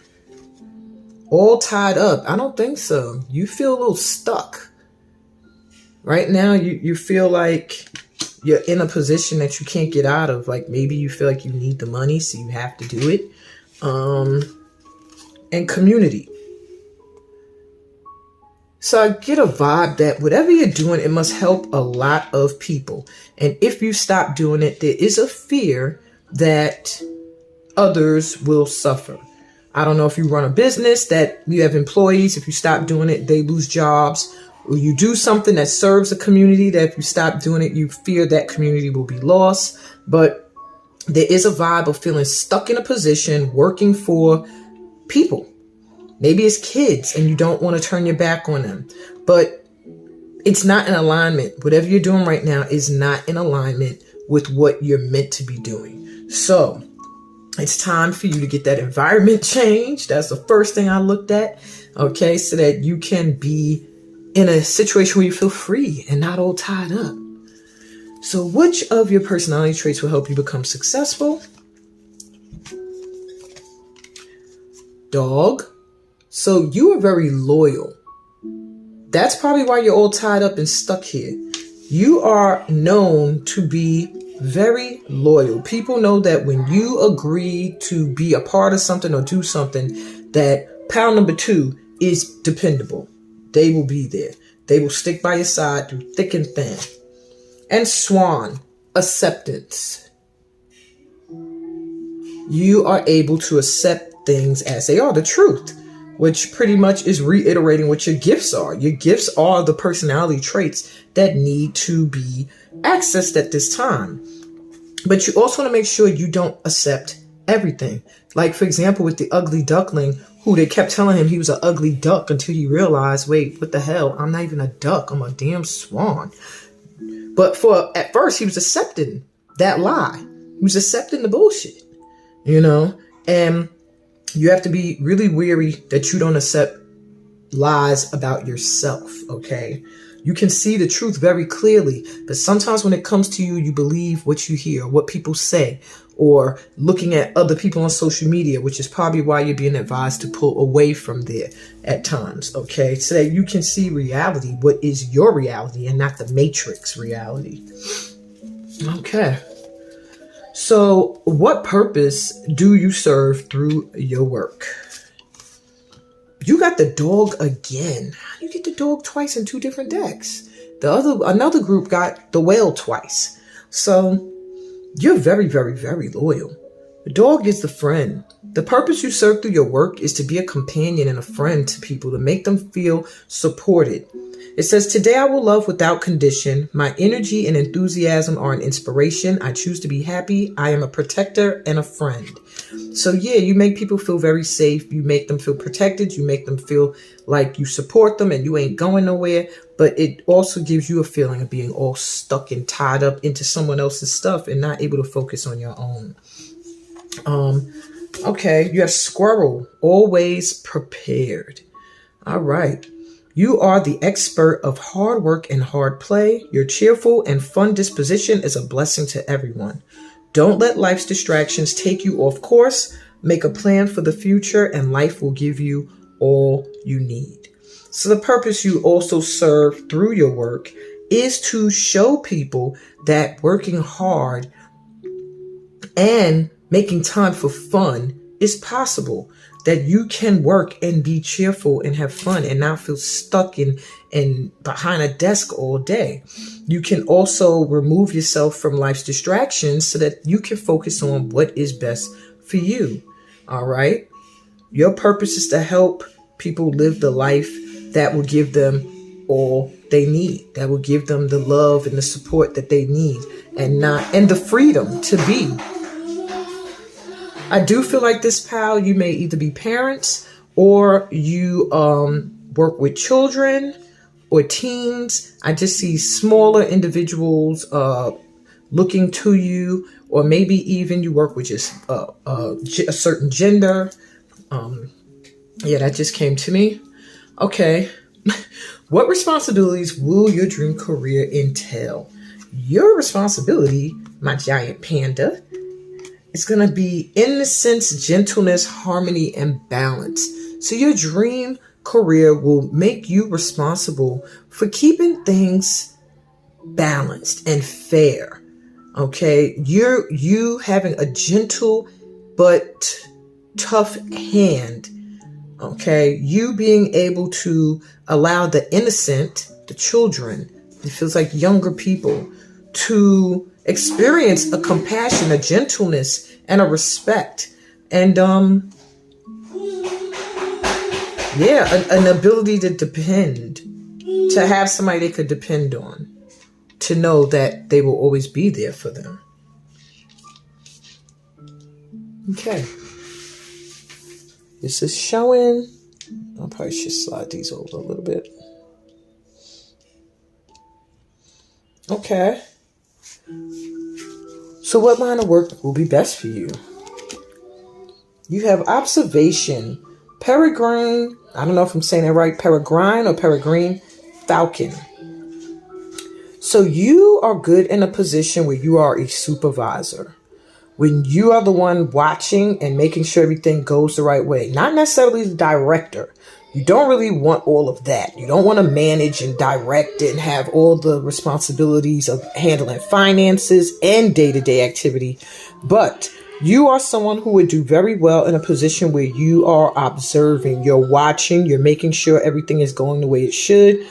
All tied up? I don't think so. You feel a little stuck. Right now, you feel like you're in a position that you can't get out of. Like maybe you feel like you need the money, so you have to do it. And community. So I get a vibe that whatever you're doing, it must help a lot of people. And if you stop doing it, there is a fear that others will suffer. I don't know if you run a business that you have employees. If you stop doing it, they lose jobs. Or you do something that serves a community that if you stop doing it, you fear that community will be lost. But there is a vibe of feeling stuck in a position, working for people. Maybe it's kids and you don't want to turn your back on them, but it's not in alignment. Whatever you're doing right now is not in alignment with what you're meant to be doing. So it's time for you to get that environment change. That's the first thing I looked at. Okay. So that you can be in a situation where you feel free and not all tied up. So which of your personality traits will help you become successful? Dog. So you are very loyal. That's probably why you're all tied up and stuck here. You are known to be very loyal. People know that when you agree to be a part of something or do something, that pound number 2 is dependable. They will be there. They will stick by your side through thick and thin. And Swan, acceptance. You are able to accept things as they are, the truth, which pretty much is reiterating what your gifts are. Your gifts are the personality traits that need to be accessed at this time. But you also want to make sure you don't accept everything. Like, for example, with the ugly duckling, who they kept telling him he was an ugly duck until he realized, wait, what the hell? I'm not even a duck. I'm a damn swan. But at first, he was accepting that lie. He was accepting the bullshit, and you have to be really wary that you don't accept lies about yourself, okay? You can see the truth very clearly, but sometimes when it comes to you, you believe what you hear, what people say, or looking at other people on social media, which is probably why you're being advised to pull away from there at times, okay? So that you can see reality, what is your reality and not the matrix reality. Okay. So what purpose do you serve through your work? You got the dog again. How do you get the dog twice in 2 different decks? Another group got the whale twice. So you're very, very, very loyal. The dog is the friend. The purpose you serve through your work is to be a companion and a friend to people, to make them feel supported. It says, today I will love without condition. My energy and enthusiasm are an inspiration. I choose to be happy. I am a protector and a friend. So yeah, you make people feel very safe. You make them feel protected. You make them feel like you support them and you ain't going nowhere. But it also gives you a feeling of being all stuck and tied up into someone else's stuff and not able to focus on your own. Okay, you have squirrel, always prepared. All right. You are the expert of hard work and hard play. Your cheerful and fun disposition is a blessing to everyone. Don't let life's distractions take you off course. Make a plan for the future and life will give you all you need. So the purpose you also serve through your work is to show people that working hard and making time for fun is possible. That you can work and be cheerful and have fun and not feel stuck in behind a desk all day. You can also remove yourself from life's distractions so that you can focus on what is best for you. All right. Your purpose is to help people live the life that will give them all they need, that will give them the love and the support that they need and the freedom to be. I do feel like this, pal, you may either be parents or you work with children or teens. I just see smaller individuals looking to you, or maybe even you work with just a certain gender. Yeah, that just came to me. Okay. What responsibilities will your dream career entail? Your responsibility, my giant panda, is going to be innocence, gentleness, harmony, and balance. So your dream career will make you responsible for keeping things balanced and fair. Okay, you having a gentle but tough hand. Okay, you being able to allow the innocent, the children, it feels like younger people, to experience a compassion, a gentleness, and a respect, and an ability to depend, to have somebody they could depend on, to know that they will always be there for them. Okay. This is showing. I probably should slide these over a little bit. Okay. So what line of work will be best for you? You have observation, peregrine, I don't know if I'm saying it right, peregrine or peregrine falcon. So you are good in a position where you are a supervisor, when you are the one watching and making sure everything goes the right way. Not necessarily the director. You don't really want all of that. You don't want to manage and direct and have all the responsibilities of handling finances and day-to-day activity. But you are someone who would do very well in a position where you are observing, you're watching, you're making sure everything is going the way it should.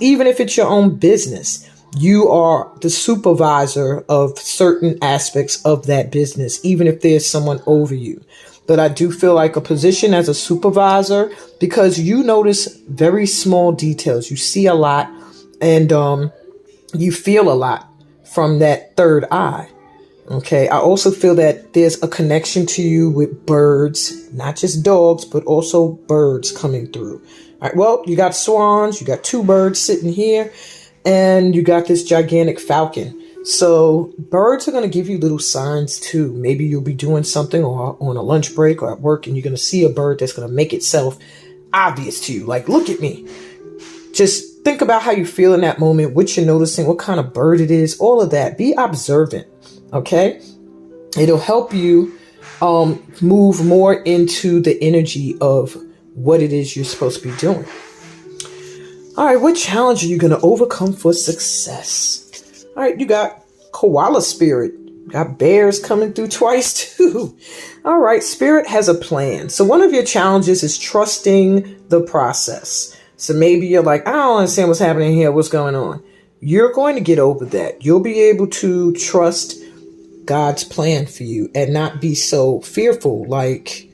Even if it's your own business, you are the supervisor of certain aspects of that business, even if there's someone over you. But I do feel like a position as a supervisor, because you notice very small details. You see a lot, and you feel a lot from that third eye. Okay. I also feel that there's a connection to you with birds, not just dogs, but also birds coming through. All right. Well, you got swans, you got two birds sitting here, and you got this gigantic falcon. So birds are going to give you little signs too. Maybe you'll be doing something or on a lunch break or at work, and you're going to see a bird that's going to make itself obvious to you. Like, look at me. Just think about how you feel in that moment, what you're noticing, what kind of bird it is, all of that. Be observant. Okay. It'll help you move more into the energy of what it is you're supposed to be doing. All right, what challenge are you going to overcome for success? All right, you got koala spirit. You got bears coming through twice too. All right, spirit has a plan. So one of your challenges is trusting the process. So maybe you're like, I don't understand what's happening here. What's going on? You're going to get over that. You'll be able to trust God's plan for you and not be so fearful, like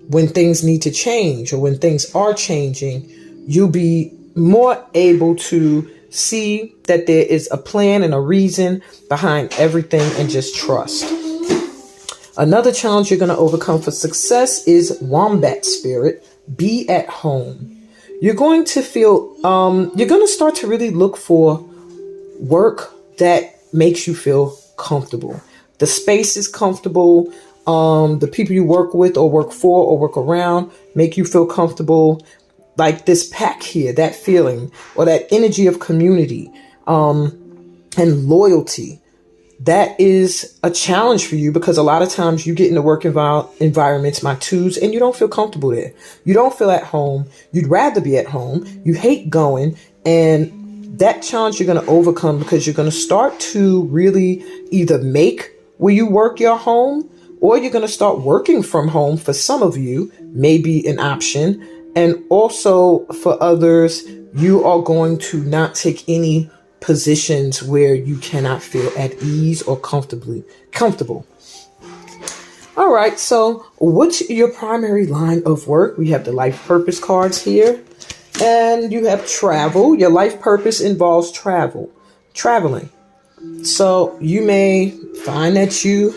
when things need to change or when things are changing. You'll be more able to see that there is a plan and a reason behind everything, and just trust. Another challenge you're going to overcome for success is wombat spirit. Be at home. You're going to feel, you're going to start to really look for work that makes you feel comfortable. The space is comfortable. The people you work with or work for or work around make you feel comfortable. Like this pack here, that feeling or that energy of community and loyalty. That is a challenge for you, because a lot of times you get into work environments, my twos, and you don't feel comfortable there. You don't feel at home. You'd rather be at home. You hate going. And that challenge you're going to overcome, because you're going to start to really either make where you work your home, or you're going to start working from home. For some of you, maybe an option. And also for others, you are going to not take any positions where you cannot feel at ease or comfortable. All right. So what's your primary line of work? We have the life purpose cards here, and you have travel. Your life purpose involves traveling. So you may find that you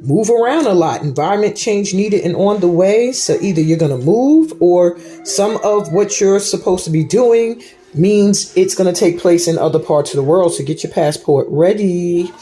move around a lot. Environment change needed and on the way. So either you're going to move, or some of what you're supposed to be doing means it's going to take place in other parts of the world. So get your passport ready.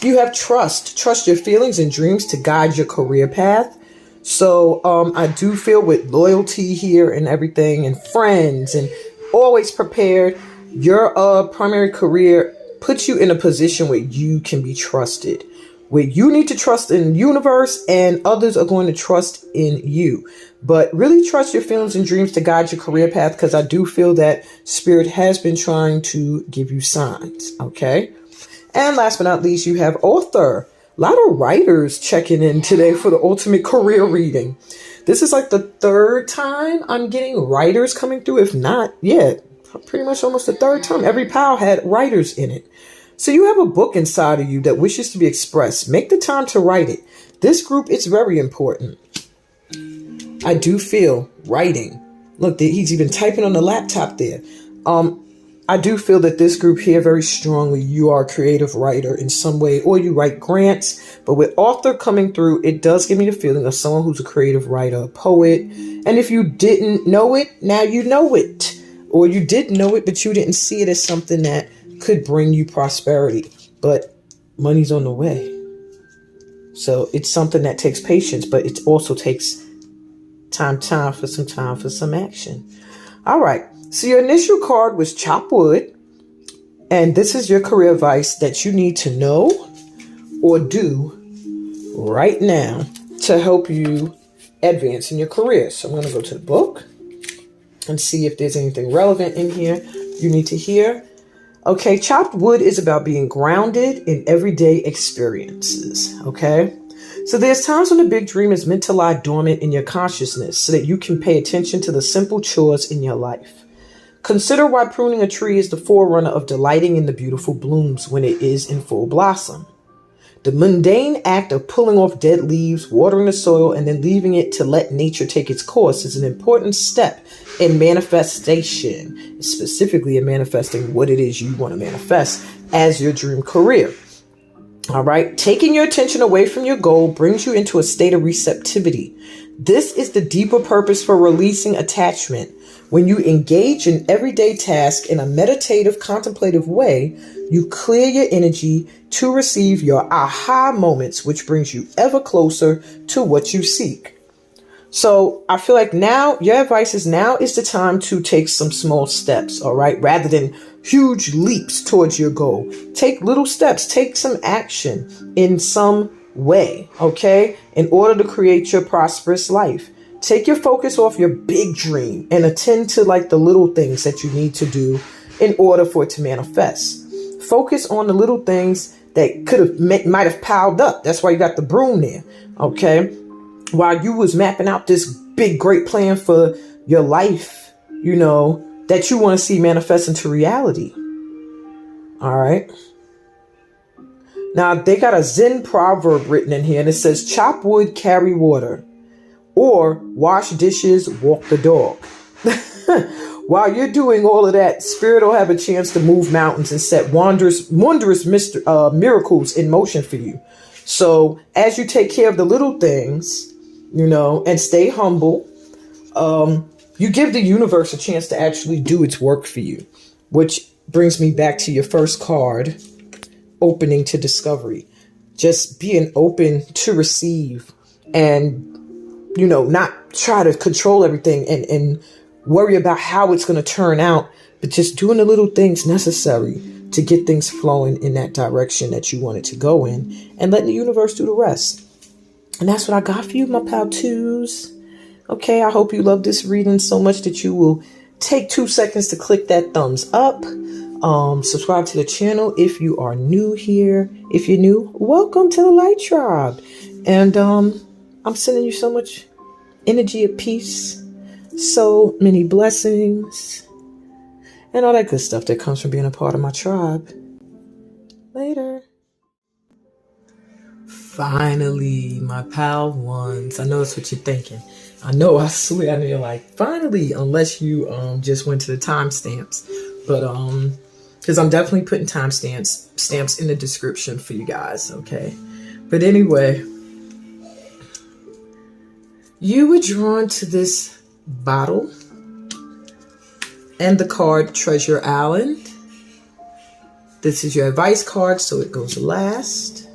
You have trust. Trust your feelings and dreams to guide your career path. So I do feel with loyalty here and everything and friends and always prepared, your primary career puts you in a position where you can be trusted, where you need to trust in the universe and others are going to trust in you. But really trust your feelings and dreams to guide your career path, because I do feel that Spirit has been trying to give you signs. Okay. And last but not least, you have author. A lot of writers checking in today for the ultimate career reading. This is like the third time I'm getting writers coming through. If not, yeah, pretty much almost the third time. Every pile had writers in it. So you have a book inside of you that wishes to be expressed. Make the time to write it. This group, it's very important. I do feel writing. Look, he's even typing on the laptop there. I do feel that this group here very strongly, you are a creative writer in some way, or you write grants. But with author coming through, it does give me the feeling of someone who's a creative writer, a poet. And if you didn't know it, now you know it. Or you did know it, but you didn't see it as something that could bring you prosperity. But money's on the way. So it's something that takes patience, but it also takes time for some action. All right. So your initial card was chop wood. And this is your career advice that you need to know or do right now to help you advance in your career. So I'm going to go to the book and see if there's anything relevant in here you need to hear. Okay, chopped wood is about being grounded in everyday experiences. Okay, so there's times when the big dream is meant to lie dormant in your consciousness so that you can pay attention to the simple chores in your life. Consider why pruning a tree is the forerunner of delighting in the beautiful blooms when it is in full blossom. The mundane act of pulling off dead leaves, watering the soil, and then leaving it to let nature take its course is an important step in manifestation, specifically in manifesting what it is you want to manifest as your dream career. All right. Taking your attention away from your goal brings you into a state of receptivity. This is the deeper purpose for releasing attachment. When you engage in everyday tasks in a meditative, contemplative way, you clear your energy to receive your aha moments, which brings you ever closer to what you seek. So I feel like now your advice is now is the time to take some small steps. All right. Rather than huge leaps towards your goal, take little steps, take some action in some way. OK, in order to create your prosperous life. Take your focus off your big dream and attend to like the little things that you need to do in order for it to manifest. Focus on the little things that might have piled up. That's why you got the broom there. Okay. While you was mapping out this big, great plan for your life, you know, that you want to see manifest into reality. All right. Now they got a Zen proverb written in here and it says, chop wood, carry water. Or wash dishes, walk the dog. While you're doing all of that, Spirit will have a chance to move mountains and set wondrous miracles in motion for you. So as you take care of the little things, you know, and stay humble, you give the universe a chance to actually do its work for you. Which brings me back to your first card, opening to discovery. Just being open to receive and you know, not try to control everything and worry about how it's going to turn out, but just doing the little things necessary to get things flowing in that direction that you want it to go in and letting the universe do the rest. And that's what I got for you, my pal twos. Okay, I hope you love this reading so much that you will take 2 seconds to click that thumbs up. Subscribe to the channel if you are new here. If you're new, welcome to the Light Tribe. And I'm sending you so much energy of peace, so many blessings, and all that good stuff that comes from being a part of my tribe. Later. Finally, my pal ones. I know that's what you're thinking. I know, I swear, I know you're like, finally, unless you just went to the timestamps. But because I'm definitely putting timestamps in the description for you guys, okay? But anyway, you were drawn to this bottle and the card Treasure Island. This is your advice card, so it goes last.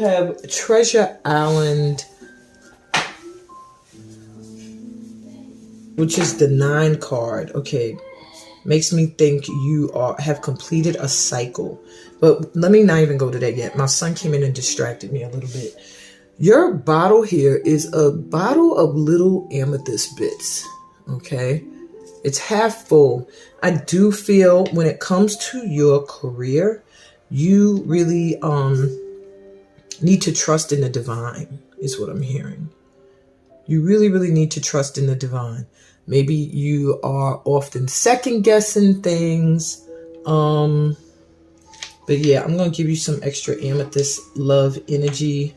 have Treasure Island, which is the 9 card. Okay. Makes me think you have completed a cycle. But let me not even go to that yet. My son came in and distracted me a little bit. Your bottle here is a bottle of little amethyst bits. Okay. It's half full. I do feel when it comes to your career, you really need to trust in the divine, is what I'm hearing. You really, really need to trust in the divine. Maybe you are often second guessing things. But yeah, I'm going to give you some extra amethyst love energy.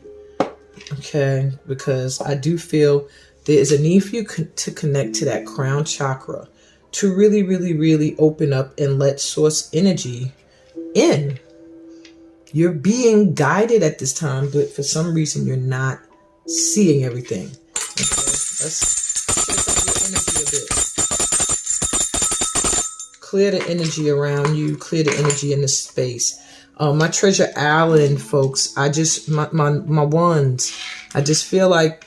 Okay. Because I do feel there is a need for you to connect to that crown chakra, to really, really, really open up and let source energy in. You're being guided at this time, but for some reason you're not seeing everything. Okay. Let's clear the energy around you, clear the energy in the space. My Treasure Island folks, my ones, I just feel like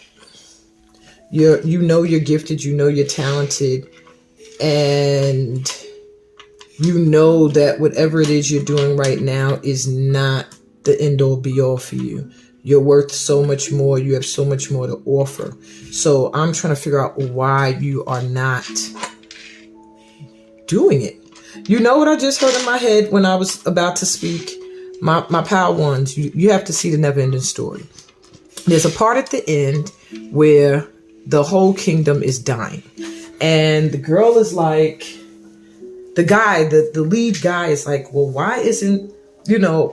you're gifted, you're talented, and you know that whatever it is you're doing right now is not the end all be all for you. You're worth so much more. You have so much more to offer. So I'm trying to figure out why you are not doing it. You know what I just heard in my head when I was about to speak? My power ones, you have to see the never ending story. There's a part at the end where the whole kingdom is dying. And the girl is like, the lead guy is like, well, why isn't,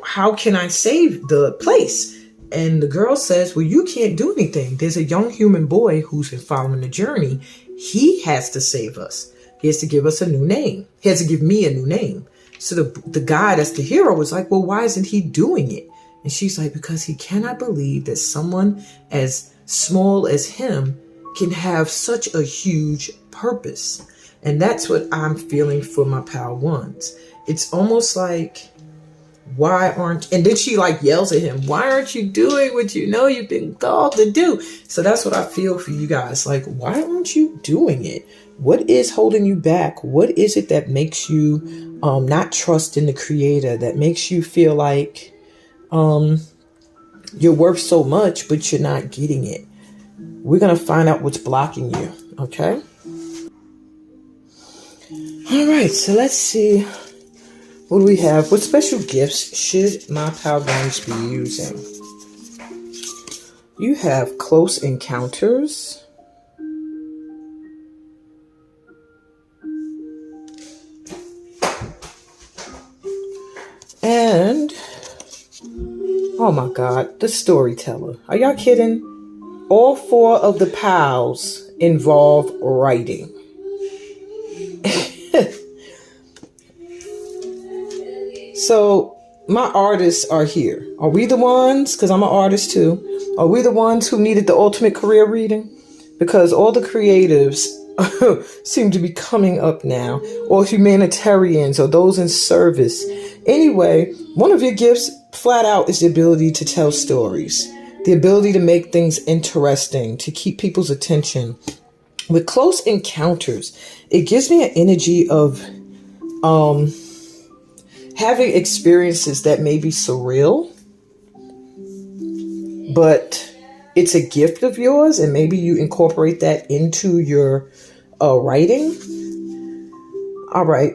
how can I save the place? And the girl says, well, you can't do anything. There's a young human boy who's been following the journey. He has to save us. He has to give us a new name. He has to give me a new name. So the guy that's the hero was like, well, why isn't he doing it? And she's like, because he cannot believe that someone as small as him can have such a huge purpose. And that's what I'm feeling for my power ones. It's almost like, and then she like yells at him, why aren't you doing what you know you've been called to do? So that's what I feel for you guys. Like, why aren't you doing it? What is holding you back? What is it that makes you not trust in the creator, that makes you feel like you're worth so much, but you're not getting it? We're going to find out what's blocking you. Okay. All right. So let's see. What do we have? What special gifts should my power ones be using? You have close encounters. And, oh my God, the storyteller. Are y'all kidding? All 4 of the pals involve writing. So my artists are here. Are we the ones? Because I'm an artist too. Are we the ones who needed the ultimate career reading? Because all the creatives seem to be coming up now, or humanitarians, or those in service. Anyway, one of your gifts, flat out, is the ability to tell stories, the ability to make things interesting, to keep people's attention. With close encounters, it gives me an energy of having experiences that may be surreal, but it's a gift of yours, and maybe you incorporate that into your writing. All right.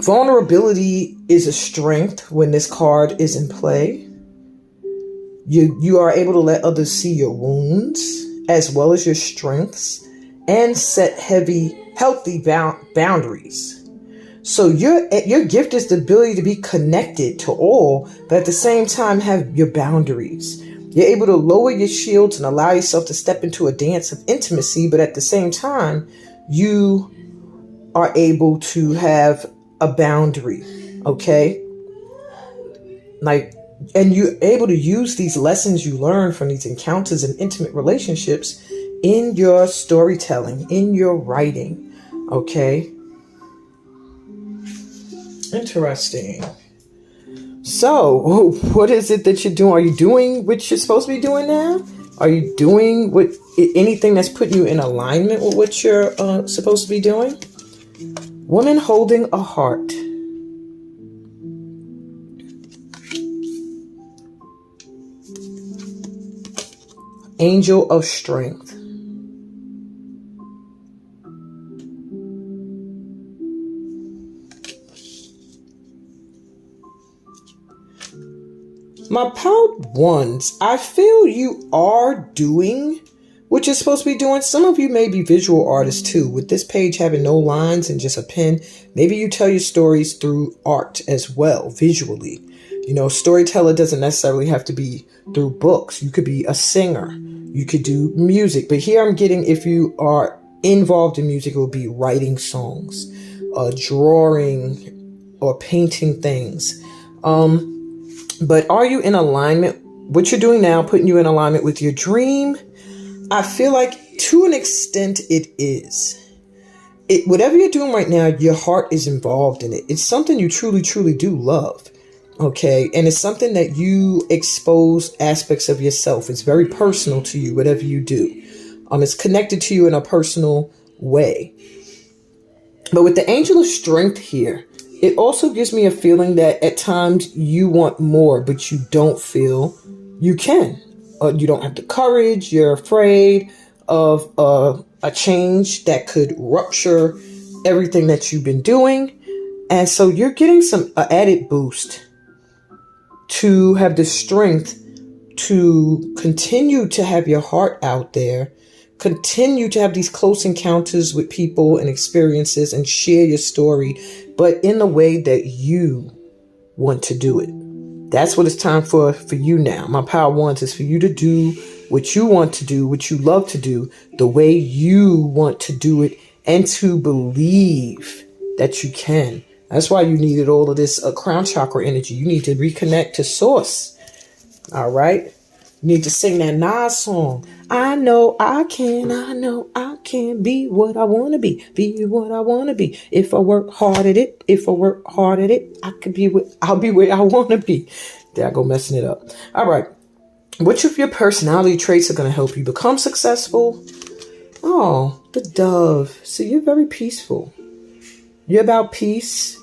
Vulnerability is a strength when this card is in play. You are able to let others see your wounds as well as your strengths, and set healthy boundaries. So your gift is the ability to be connected to all, but at the same time have your boundaries. You're able to lower your shields and allow yourself to step into a dance of intimacy, but at the same time, you are able to have a boundary, okay? And you're able to use these lessons you learn from these encounters and intimate relationships in your storytelling, in your writing, okay? Interesting. So, what is it that you're doing? Are you doing what you're supposed to be doing now? Are you doing anything that's putting you in alignment with what you're supposed to be doing? Woman holding a heart. Angel of strength. My proud ones, I feel you are doing what you're supposed to be doing. Some of you may be visual artists too. With this page having no lines and just a pen, maybe you tell your stories through art as well, visually. You know, storyteller doesn't necessarily have to be through books. You could be a singer. You could do music. But here I'm getting, if you are involved in music, it will be writing songs, drawing, or painting things. But are you in alignment? What you're doing now, putting you in alignment with your dream? I feel like to an extent it is. Whatever you're doing right now, your heart is involved in it. It's something you truly, truly do love. Okay. And it's something that you expose aspects of yourself. It's very personal to you, whatever you do. It's connected to you in a personal way. But with the angel of strength here, it also gives me a feeling that at times you want more, but you don't feel you can. You don't have the courage. You're afraid of a change that could rupture everything that you've been doing. And so you're getting some added boost to have the strength to continue to have your heart out there, continue to have these close encounters with people and experiences and share your story, but in the way that you want to do it. That's what it's time for you now. My power ones is for you to do what you want to do, what you love to do, the way you want to do it, and to believe that you can. That's why you needed all of this crown chakra energy. You need to reconnect to source. All right. You need to sing that Nas song. I know I can be what I want to be what I want to be. If I work hard at it, I'll be where I want to be. There I go messing it up. All right. Which of your personality traits are going to help you become successful? Oh, the dove. So you're very peaceful. You're about peace.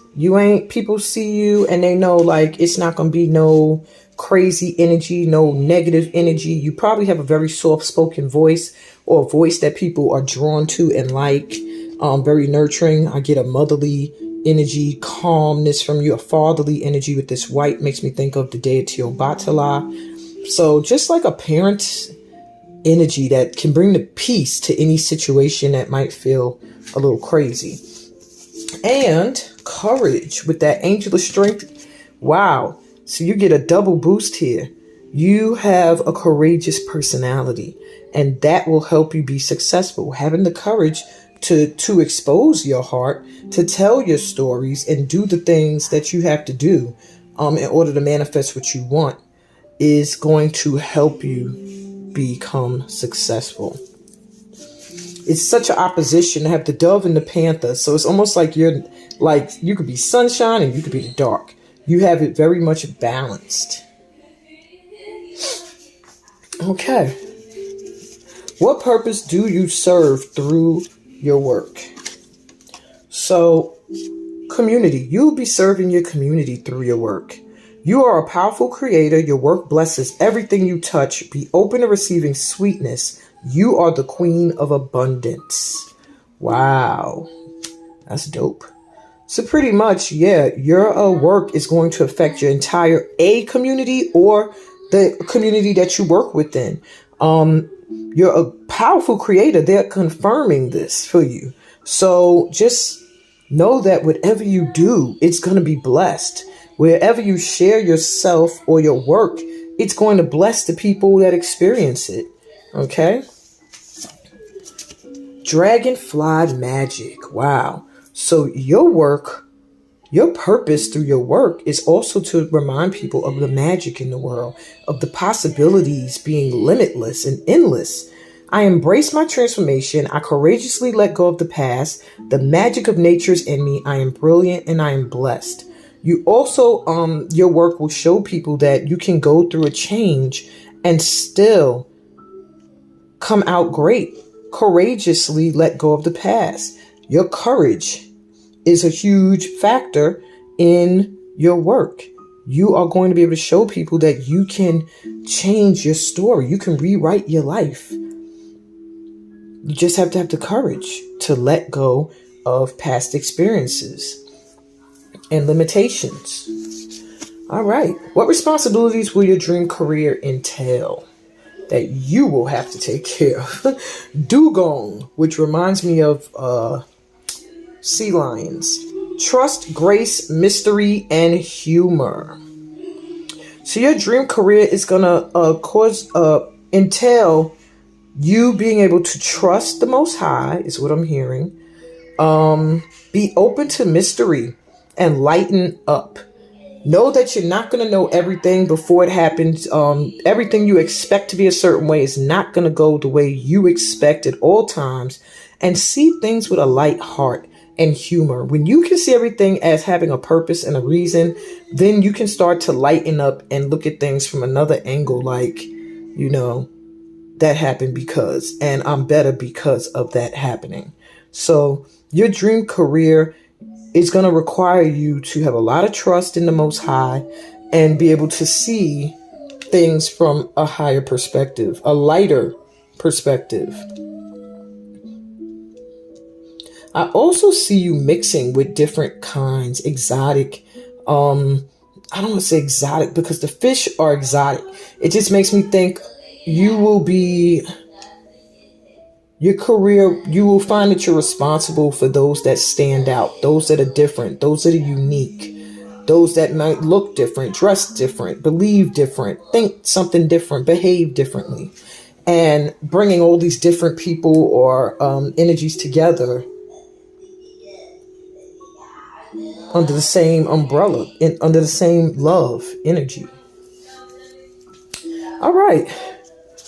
People see you and they know like it's not going to be no crazy energy, no negative energy. You probably have a very soft-spoken voice, or a voice that people are drawn to and like. Very nurturing. I get a motherly energy, calmness from you, a fatherly energy with this white. Makes me think of the deity Obatala. So just like a parent energy that can bring the peace to any situation that might feel a little crazy. And courage with that angel of strength. Wow. So you get a double boost here. You have a courageous personality, and that will help you be successful. Having the courage to expose your heart, to tell your stories and do the things that you have to do in order to manifest what you want is going to help you become successful. It's such an opposition to have the dove and the panther. So it's almost like you could be sunshine and you could be the dark. You have it very much balanced. Okay. What purpose do you serve through your work? So, community. You'll be serving your community through your work. You are a powerful creator. Your work blesses everything you touch. Be open to receiving sweetness. You are the queen of abundance. Wow. That's dope. So pretty much, yeah, your work is going to affect your entire community or the community that you work within. You're a powerful creator. They're confirming this for you. So just know that whatever you do, it's going to be blessed. Wherever you share yourself or your work, it's going to bless the people that experience it. Okay? Dragonfly magic. Wow. So your work, your purpose through your work is also to remind people of the magic in the world, of the possibilities being limitless and endless. I embrace my transformation. I courageously let go of the past. The magic of nature is in me. I am brilliant and I am blessed. You also, your work will show people that you can go through a change and still come out great. Courageously let go of the past. Your courage is a huge factor in your work. You are going to be able to show people that you can change your story. You can rewrite your life. You just have to have the courage to let go of past experiences and limitations. All right. What responsibilities will your dream career entail that you will have to take care of? Dugong, which reminds me of sea lions. Trust, grace, mystery, and humor. So your dream career is going to entail you being able to trust the Most High, is what I'm hearing. Be open to mystery and lighten up. Know that you're not going to know everything before it happens. Everything you expect to be a certain way is not going to go the way you expect at all times. And see things with a light heart and humor. When you can see everything as having a purpose and a reason, then you can start to lighten up and look at things from another angle, like, that happened because, and I'm better because of that happening. So your dream career is going to require you to have a lot of trust in the Most High and be able to see things from a higher perspective, a lighter perspective. I also see you mixing with different kinds, exotic. I don't want to say exotic because the fish are exotic. It just makes me think you will be, your career, you will find that you're responsible for those that stand out, those that are different, those that are unique, those that might look different, dress different, believe different, think something different, behave differently. And bringing all these different people or energies together under the same umbrella, under the same love energy. All right.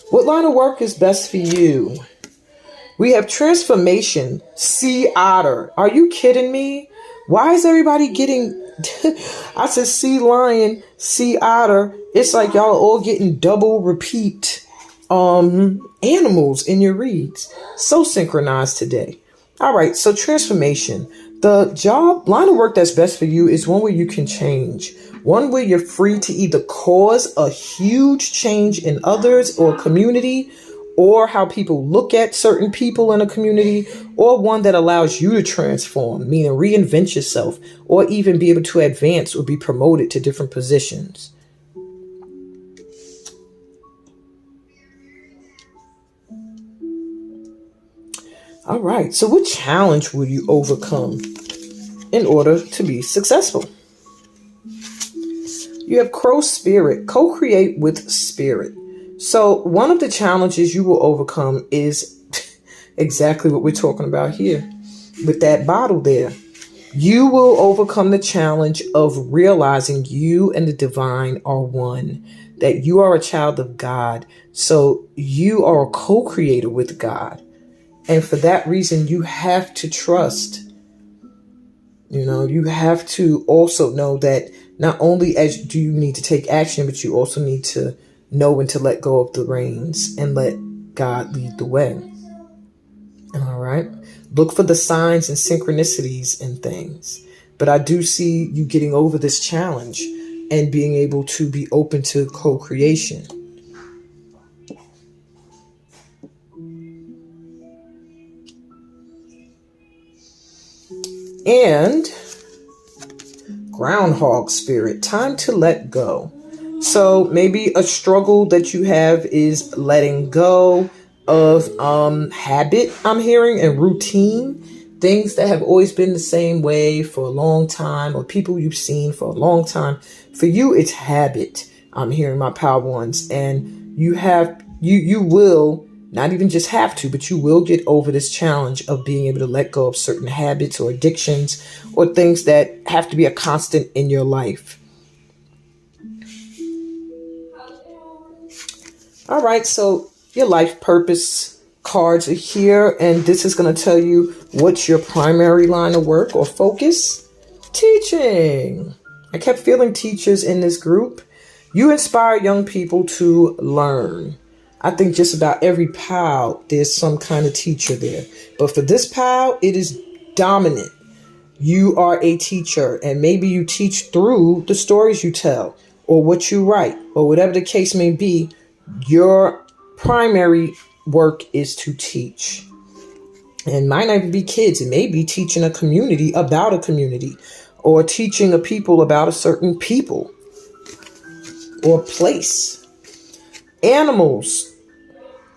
What line of work is best for you? We have transformation, sea otter. Are you kidding me? Why is everybody getting, I said sea lion, sea otter. It's like y'all are all getting double repeat animals in your reads. So synchronized today. All right. So transformation. The job line of work that's best for you is one where you can change. One where you're free to either cause a huge change in others or community, or how people look at certain people in a community, or one that allows you to transform, meaning reinvent yourself, or even be able to advance or be promoted to different positions. All right. So what challenge will you overcome in order to be successful? You have crow spirit, co-create with spirit. So one of the challenges you will overcome is exactly what we're talking about here with that bottle there. You will overcome the challenge of realizing you and the divine are one, that you are a child of God. So you are a co-creator with God. And for that reason, you have to trust. You have to also know that not only as do you need to take action, but you also need to know when to let go of the reins and let God lead the way. All right. Look for the signs and synchronicities in things. But I do see you getting over this challenge and being able to be open to co-creation. And groundhog spirit, time to let go. So maybe a struggle that you have is letting go of habit, I'm hearing, and routine. Things that have always been the same way for a long time, or people you've seen for a long time. For you, it's habit. I'm hearing my power ones. And you will not even just have to, but you will get over this challenge of being able to let go of certain habits or addictions or things that have to be a constant in your life. All right, so your life purpose cards are here, and this is going to tell you what's your primary line of work or focus. Teaching. I kept feeling teachers in this group. You inspire young people to learn. I think just about every pile, there's some kind of teacher there. But for this pile, it is dominant. You are a teacher, and maybe you teach through the stories you tell or what you write or whatever the case may be. Your primary work is to teach. And might not even be kids. It may be teaching a community about a community or teaching a people about a certain people or place. Animals.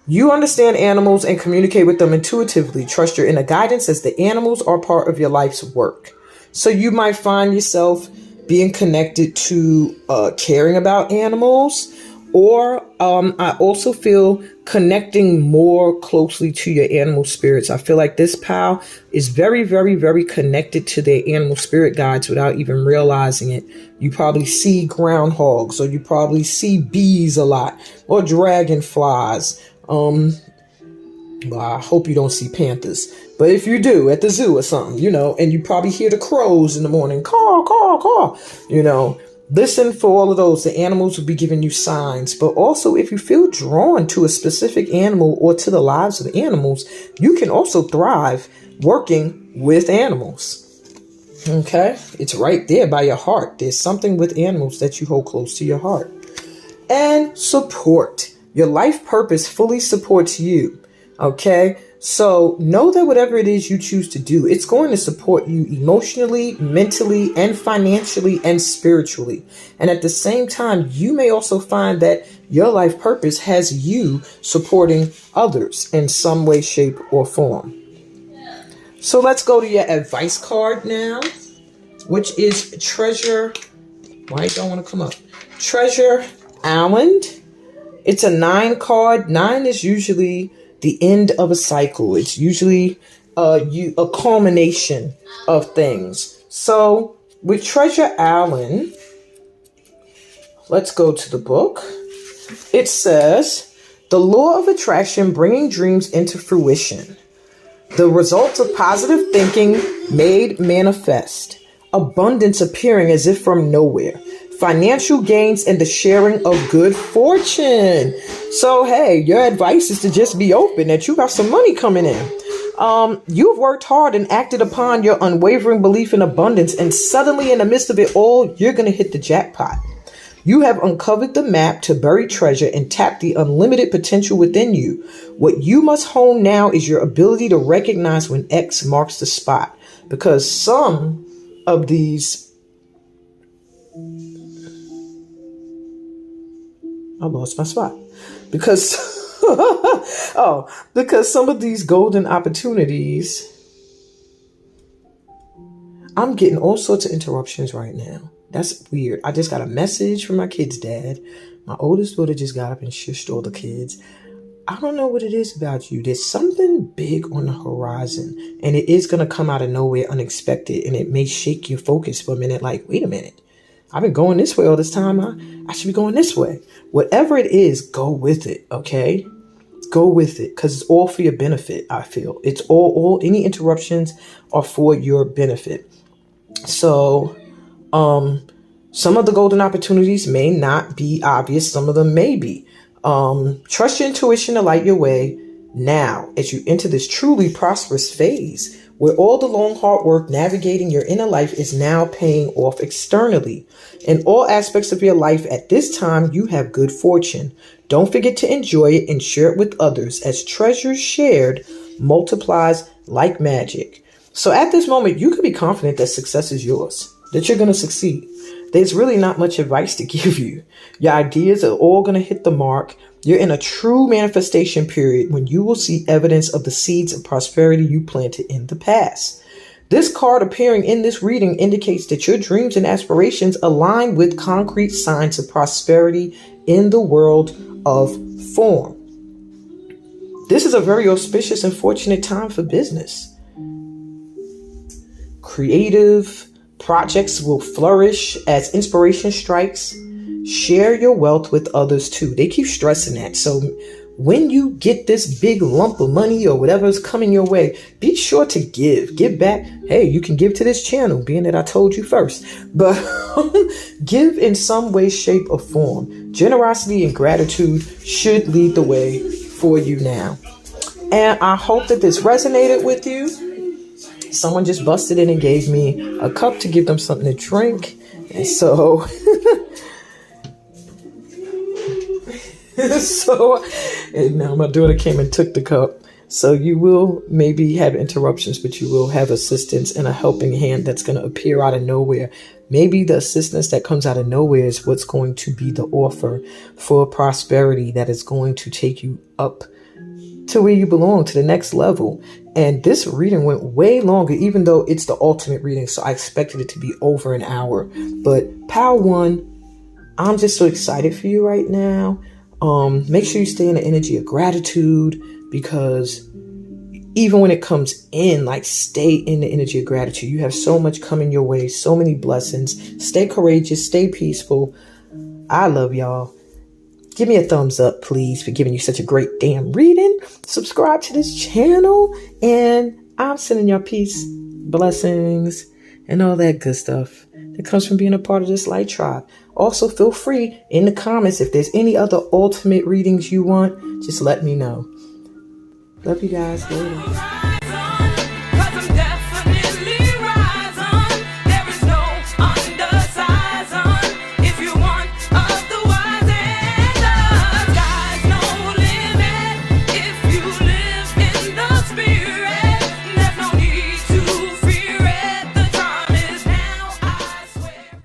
You understand animals and communicate with them intuitively. Trust your inner guidance as the animals are part of your life's work. So you might find yourself being connected to caring about animals, or I also feel connecting more closely to your animal spirits. I feel like this pal is very, very, very connected to their animal spirit guides without even realizing it. You probably see groundhogs, or you probably see bees a lot, or dragonflies. Well, I hope you don't see panthers, but if you do at the zoo or something, and you probably hear the crows in the morning, caw, caw, caw, listen for all of those. The animals will be giving you signs. But also, if you feel drawn to a specific animal or to the lives of the animals, you can also thrive working with animals. Okay? It's right there by your heart. There's something with animals that you hold close to your heart. And support. Your life purpose fully supports you. Okay? So know that whatever it is you choose to do, it's going to support you emotionally, mentally, and financially and spiritually. And at the same time, you may also find that your life purpose has you supporting others in some way, shape, or form. So let's go to your advice card now, which is Treasure. Why you don't want to come up? Treasure Island. It's a 9 card. 9 is usually the end of a cycle. It's usually a culmination of things. So with Treasure Island, let's go to the book. It says, the law of attraction bringing dreams into fruition. The results of positive thinking made manifest. Abundance appearing as if from nowhere. Financial gains and the sharing of good fortune. So, hey, your advice is to just be open that you got some money coming in. You've worked hard and acted upon your unwavering belief in abundance, and suddenly in the midst of it all, you're going to hit the jackpot. You have uncovered the map to buried treasure and tap the unlimited potential within you. What you must hone now is your ability to recognize when X marks the spot, because some of these I lost my spot because because some of these golden opportunities, I'm getting all sorts of interruptions right now. That's weird. I just got a message from my kid's dad. My oldest daughter just got up and shushed all the kids. I don't know what it is about you. There's something big on the horizon, and it is going to come out of nowhere unexpected, and it may shake your focus for a minute. Like, wait a minute. I've been going this way all this time. I should be going this way. Whatever it is, go with it, okay? Go with it, because it's all for your benefit, I feel. It's all any interruptions are for your benefit. So, some of the golden opportunities may not be obvious. Some of them may be. Trust your intuition to light your way now as you enter this truly prosperous phase where all the long, hard work navigating your inner life is now paying off externally. In all aspects of your life at this time, you have good fortune. Don't forget to enjoy it and share it with others, as treasure shared multiplies like magic. So at this moment, you can be confident that success is yours, that you're going to succeed. There's really not much advice to give you. Your ideas are all going to hit the mark. You're in a true manifestation period when you will see evidence of the seeds of prosperity you planted in the past. This card appearing in this reading indicates that your dreams and aspirations align with concrete signs of prosperity in the world of form. This is a very auspicious and fortunate time for business. Creative projects will flourish as inspiration strikes. Share your wealth with others too. They keep stressing that. So when you get this big lump of money or whatever's coming your way, be sure to give back. Hey, you can give to this channel, being that I told you first, but give in some way, shape, or form. Generosity and gratitude should lead the way for you now. And I hope that this resonated with you. Someone just busted in and gave me a cup to give them something to drink. And so, and now my daughter came and took the cup. So you will maybe have interruptions, but you will have assistance and a helping hand that's going to appear out of nowhere. Maybe the assistance that comes out of nowhere is what's going to be the offer for prosperity that is going to take you up to where you belong, to the next level. And this reading went way longer, even though it's the ultimate reading. So I expected it to be over an hour. But Power One, I'm just so excited for you right now. Make sure you stay in the energy of gratitude, because even when it comes in, like, stay in the energy of gratitude. You have so much coming your way, so many blessings. Stay courageous, stay peaceful. I love y'all. Give me a thumbs up, please, for giving you such a great damn reading. Subscribe to this channel, and I'm sending y'all peace, blessings, and all that good stuff that comes from being a part of this light tribe. Also, feel free in the comments, if there's any other ultimate readings you want, just let me know. Love you guys. Later.